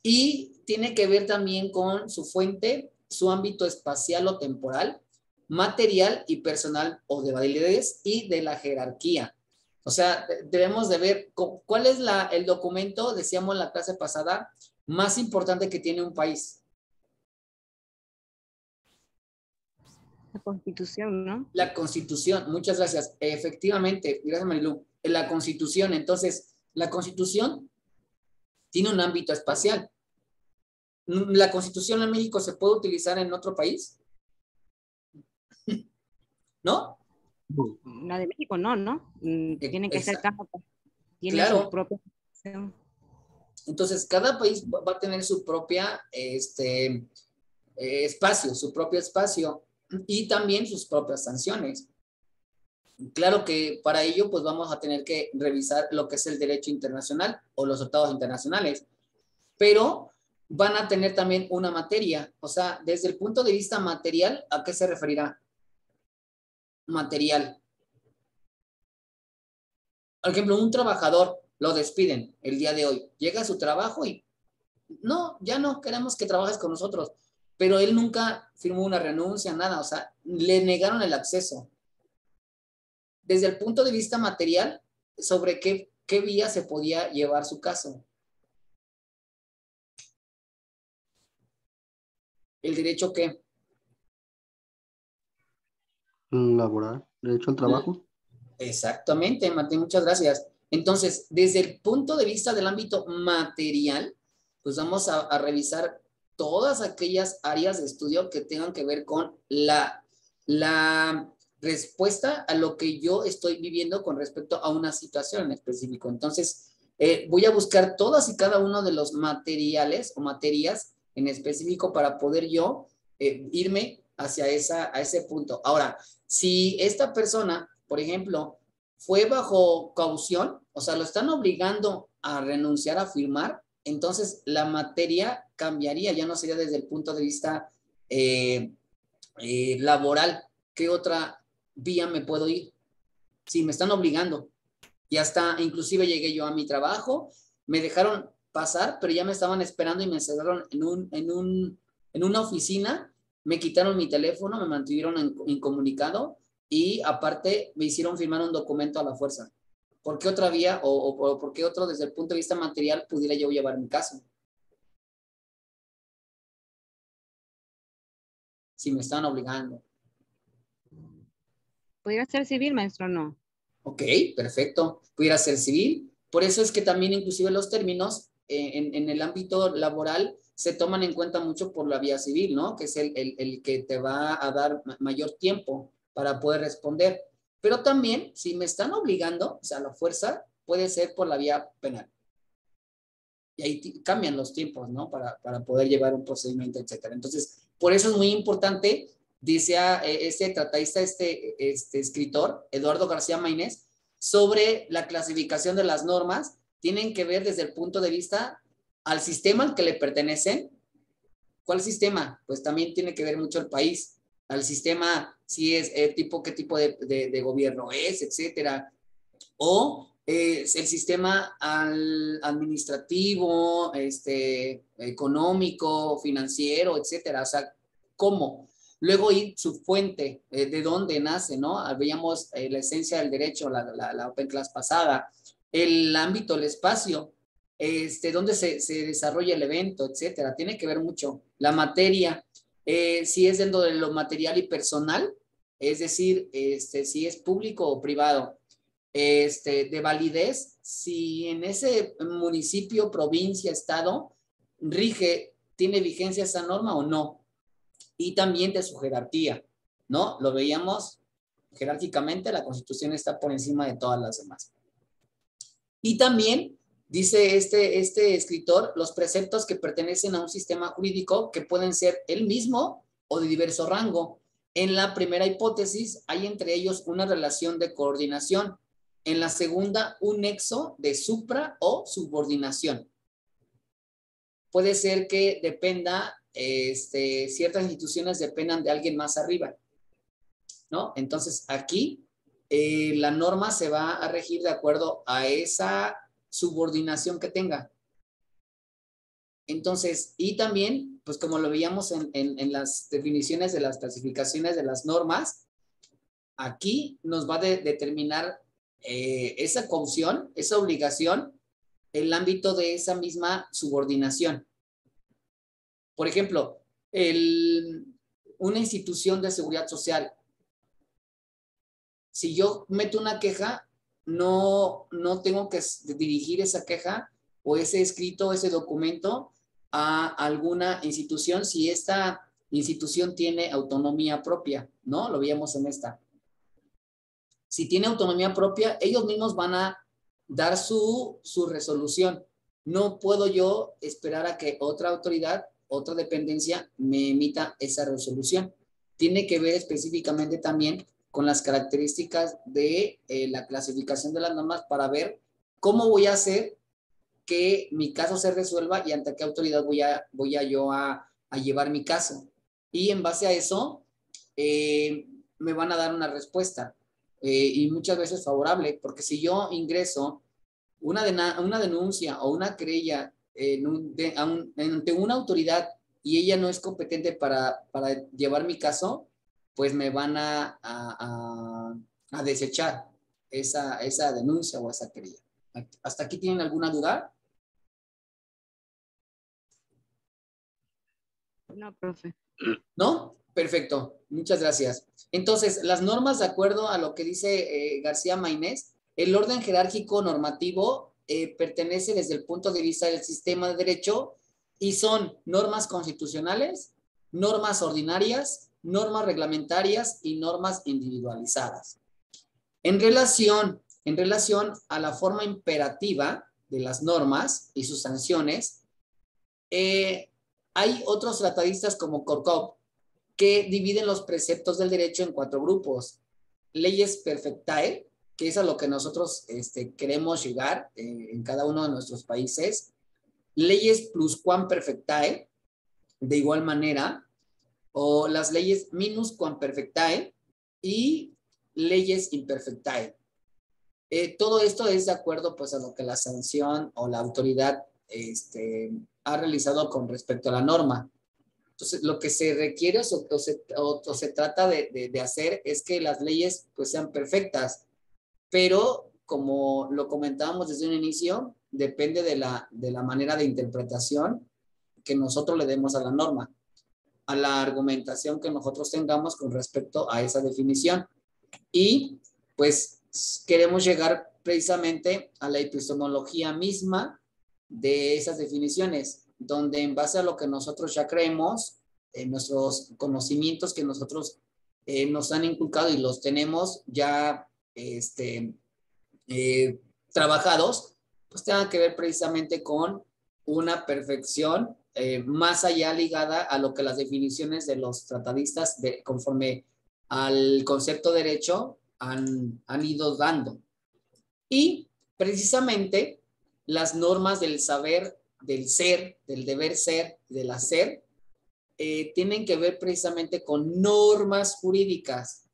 y tiene que ver también con su fuente, su ámbito espacial o temporal, material y personal o de validez y de la jerarquía. O sea, debemos de ver cuál es el documento, decíamos en la clase pasada, más importante que tiene un país. La Constitución, ¿no? La Constitución, muchas gracias. Efectivamente, gracias Marilu. La Constitución, entonces, la Constitución tiene un ámbito espacial. ¿La Constitución en México se puede utilizar en otro país? ¿No? La de México no, ¿no? Tiene que ser cada país. Tiene claro. su propia Constitución. Entonces, cada país va a tener su propia espacio, su propio espacio y también sus propias sanciones. Claro que para ello, pues vamos a tener que revisar lo que es el derecho internacional o los tratados internacionales, pero van a tener también una materia, o sea, desde el punto de vista material, ¿a qué se referirá? Material. Por ejemplo, un trabajador lo despiden el día de hoy, llega a su trabajo y no, ya no queremos que trabajes con nosotros, pero él nunca firmó una renuncia, nada, o sea, le negaron el acceso. Desde el punto de vista material, ¿sobre qué vía se podía llevar su caso? ¿El derecho qué? Laboral, derecho al trabajo. Exactamente, Martín, muchas gracias. Entonces, desde el punto de vista del ámbito material, pues vamos a revisar todas aquellas áreas de estudio que tengan que ver con la respuesta a lo que yo estoy viviendo con respecto a una situación en específico. Entonces, voy a buscar todas y cada uno de los materiales o materias en específico para poder yo irme hacia ese punto. Ahora, si esta persona, por ejemplo, fue bajo caución, o sea, lo están obligando a renunciar a firmar, entonces la materia cambiaría, ya no sería desde el punto de vista laboral. ¿Qué otra vía me puedo ir? Si me están obligando. Ya está, inclusive llegué yo a mi trabajo, me dejaron pasar, pero ya me estaban esperando y me encerraron en una oficina, me quitaron mi teléfono, me mantuvieron incomunicado y aparte me hicieron firmar un documento a la fuerza. ¿Por qué otra vía o por qué otro desde el punto de vista material pudiera yo llevar mi caso? Si me están obligando. ¿Pudiera ser civil, maestro, no? Ok, perfecto. Pudiera ser civil. Por eso es que también inclusive los términos en el ámbito laboral se toman en cuenta mucho por la vía civil, ¿no? Que es el que te va a dar mayor tiempo para poder responder. Pero también, si me están obligando, o sea, la fuerza puede ser por la vía penal. Y ahí cambian los tiempos, ¿no? Para poder llevar un procedimiento, etcétera. Entonces, por eso es muy importante, dice este tratadista, este escritor, Eduardo García Maynés, sobre la clasificación de las normas tienen que ver desde el punto de vista al sistema al que le pertenecen. ¿Cuál sistema? Pues también tiene que ver mucho el país, al sistema, si es qué tipo de gobierno es, etcétera. O el sistema administrativo, económico, financiero, etcétera. O sea, ¿cómo? Luego ir su fuente, de dónde nace, ¿no? Veíamos la esencia del derecho, la Open Class pasada, el ámbito, el espacio, dónde se desarrolla el evento, etcétera. Tiene que ver mucho. La materia, si es dentro de lo material y personal, es decir, si es público o privado. De validez, si en ese municipio, provincia, estado, tiene vigencia esa norma o no. Y también de su jerarquía, ¿no? Lo veíamos jerárquicamente, la Constitución está por encima de todas las demás. Y también dice este escritor, los preceptos que pertenecen a un sistema jurídico que pueden ser el mismo o de diverso rango. En la primera hipótesis hay entre ellos una relación de coordinación. En la segunda, un nexo de supra o subordinación. Puede ser que dependa, ciertas instituciones dependan de alguien más arriba, ¿no? Entonces, aquí la norma se va a regir de acuerdo a esa subordinación que tenga. Entonces, y también, pues como lo veíamos en las definiciones de las clasificaciones de las normas, aquí nos va a determinar esa caución, esa obligación, el ámbito de esa misma subordinación. Por ejemplo, una institución de seguridad social, si yo meto una queja, no tengo que dirigir esa queja o ese escrito, ese documento a alguna institución si esta institución tiene autonomía propia, ¿no? Lo veíamos en esta. Si tiene autonomía propia, ellos mismos van a dar su resolución. No puedo yo esperar a que otra autoridad, otra dependencia me emita esa resolución. Tiene que ver específicamente también con las características de la clasificación de las normas para ver cómo voy a hacer que mi caso se resuelva y ante qué autoridad voy a yo a llevar mi caso. Y en base a eso, me van a dar una respuesta. Y muchas veces favorable, porque si yo ingreso una denuncia o una querella ante una autoridad y ella no es competente para llevar mi caso, pues me van a desechar esa denuncia o esa querella. ¿Hasta aquí tienen alguna duda? No, profe. ¿No? Perfecto, muchas gracias. Entonces, las normas, de acuerdo a lo que dice García Maynés, el orden jerárquico normativo pertenece desde el punto de vista del sistema de derecho y son normas constitucionales, normas ordinarias, normas reglamentarias y normas individualizadas. En relación a la forma imperativa de las normas y sus sanciones, hay otros tratadistas como Korkov que dividen los preceptos del derecho en 4 grupos. Leyes perfectae, que es a lo que nosotros queremos llegar en cada uno de nuestros países. Leyes plusquamperfectae, de igual manera, o las leyes minusquamperfectae y leyes imperfectae. Todo esto es de acuerdo pues a lo que la sanción o la autoridad ha realizado con respecto a la norma. Entonces, lo que se requiere o se trata de hacer es que las leyes pues sean perfectas, pero como lo comentábamos desde un inicio, depende de la manera de interpretación que nosotros le demos a la norma, a la argumentación que nosotros tengamos con respecto a esa definición. Y pues queremos llegar precisamente a la epistemología misma de esas definiciones, donde en base a lo que nosotros ya creemos, en nuestros conocimientos que nosotros nos han inculcado y los tenemos ya trabajados, pues tengan que ver precisamente con una perfección más allá ligada a lo que las definiciones de los tratadistas conforme al concepto de derecho han ido dando. Y precisamente las normas del saber, del ser, del deber ser, del hacer, tienen que ver precisamente con normas jurídicas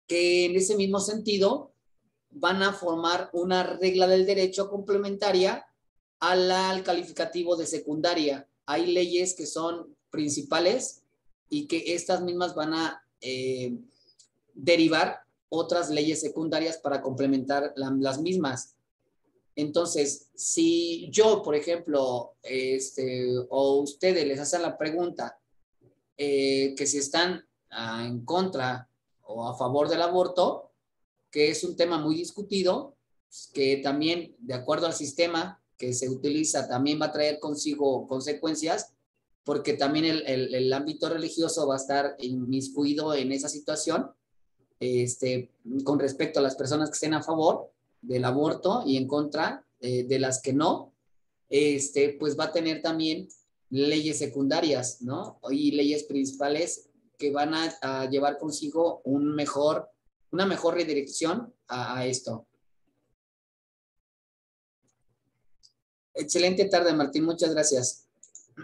que en ese mismo sentido van a formar una regla del derecho complementaria al calificativo de secundaria. Hay leyes que son principales y que estas mismas van a derivar otras leyes secundarias para complementar las mismas. Entonces, si yo, por ejemplo, o ustedes les hacen la pregunta que si están en contra o a favor del aborto, que es un tema muy discutido, que también, de acuerdo al sistema que se utiliza, también va a traer consigo consecuencias, porque también el ámbito religioso va a estar inmiscuido en esa situación, con respecto a las personas que estén a favor del aborto y en contra de las que no, pues va a tener también leyes secundarias, ¿no? Y leyes principales que van a llevar consigo una mejor redirección a esto. Excelente tarde, Martín, muchas gracias.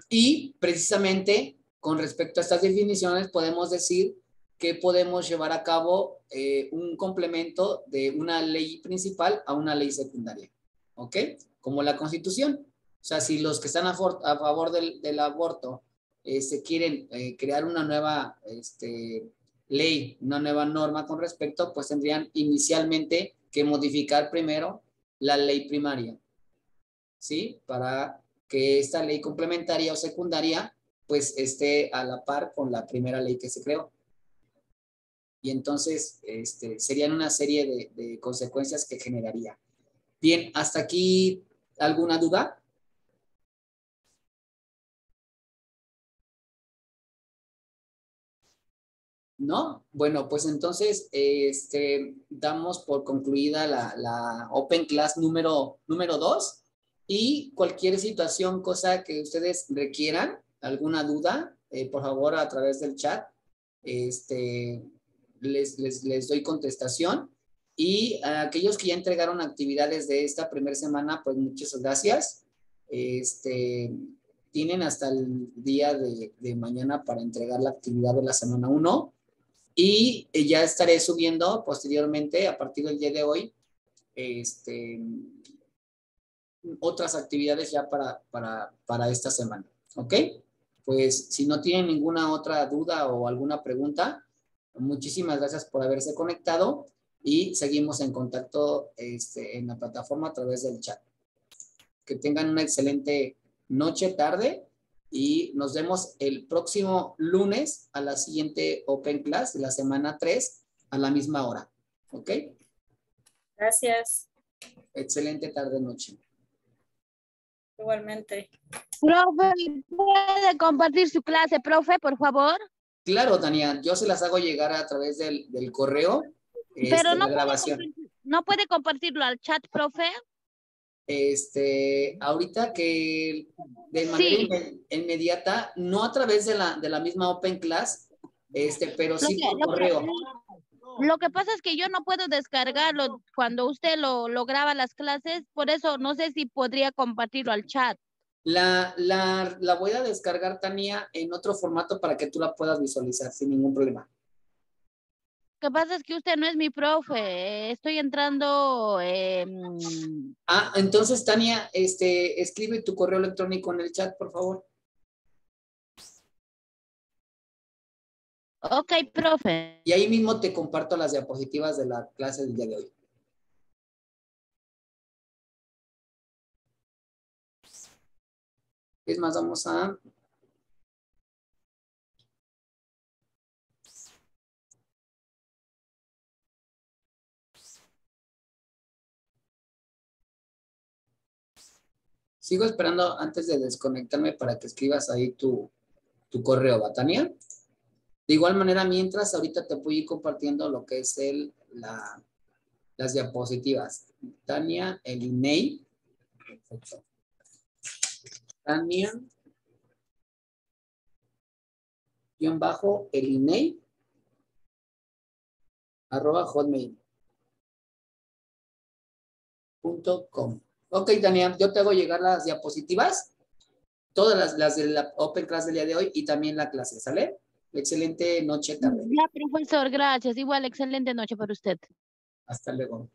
Y precisamente con respecto a estas definiciones podemos decir que podemos llevar a cabo un complemento de una ley principal a una ley secundaria, ¿ok? Como la Constitución. O sea, si los que están a favor del aborto quieren crear una nueva ley, una nueva norma con respecto, pues tendrían inicialmente que modificar primero la ley primaria, ¿sí? Para que esta ley complementaria o secundaria pues esté a la par con la primera ley que se creó. Y entonces serían una serie de consecuencias que generaría. Bien, hasta aquí, ¿alguna duda? ¿No? Bueno, pues entonces damos por concluida la Open Class número 2 y cualquier situación, cosa que ustedes requieran, alguna duda, por favor a través del chat, les doy contestación. Y a aquellos que ya entregaron actividades de esta primera semana, pues muchas gracias. Tienen hasta el día de mañana para entregar la actividad de la semana 1. Y ya estaré subiendo posteriormente, a partir del día de hoy, otras actividades ya para esta semana. ¿Ok? Pues si no tienen ninguna otra duda o alguna pregunta, muchísimas gracias por haberse conectado y seguimos en contacto en la plataforma a través del chat. Que tengan una excelente noche, tarde. Y nos vemos el próximo lunes a la siguiente Open Class de la semana 3 a la misma hora. ¿Ok? Gracias. Excelente tarde, noche. Igualmente. Profe, ¿puede compartir su clase, profe, por favor? Claro, Tania, yo se las hago llegar a través del correo, Pero la grabación. no puede compartirlo al chat, profe. Ahorita que de manera Sí. inmediata, no a través de la misma Open Class, pero sí por correo. Lo que pasa es que yo no puedo descargarlo cuando usted lo graba las clases, por eso no sé si podría compartirlo al chat. La voy a descargar, Tania, en otro formato para que tú la puedas visualizar sin ningún problema. Lo que pasa es que usted no es mi profe, estoy entrando... Entonces, Tania, escribe tu correo electrónico en el chat, por favor. Ok, profe. Y ahí mismo te comparto las diapositivas de la clase del día de hoy. Es más, vamos a... Sigo esperando antes de desconectarme para que escribas ahí tu correo, ¿va, Tania? De igual manera, mientras ahorita te voy a ir compartiendo lo que es las diapositivas. Tania, el email. Perfecto. Tania, el email, @hotmail. Ok, Daniel, yo te hago llegar las diapositivas, todas las de la Open Class del día de hoy y también la clase, ¿sale? Excelente noche, tarde. Ya, profesor, gracias. Igual, excelente noche para usted. Hasta luego.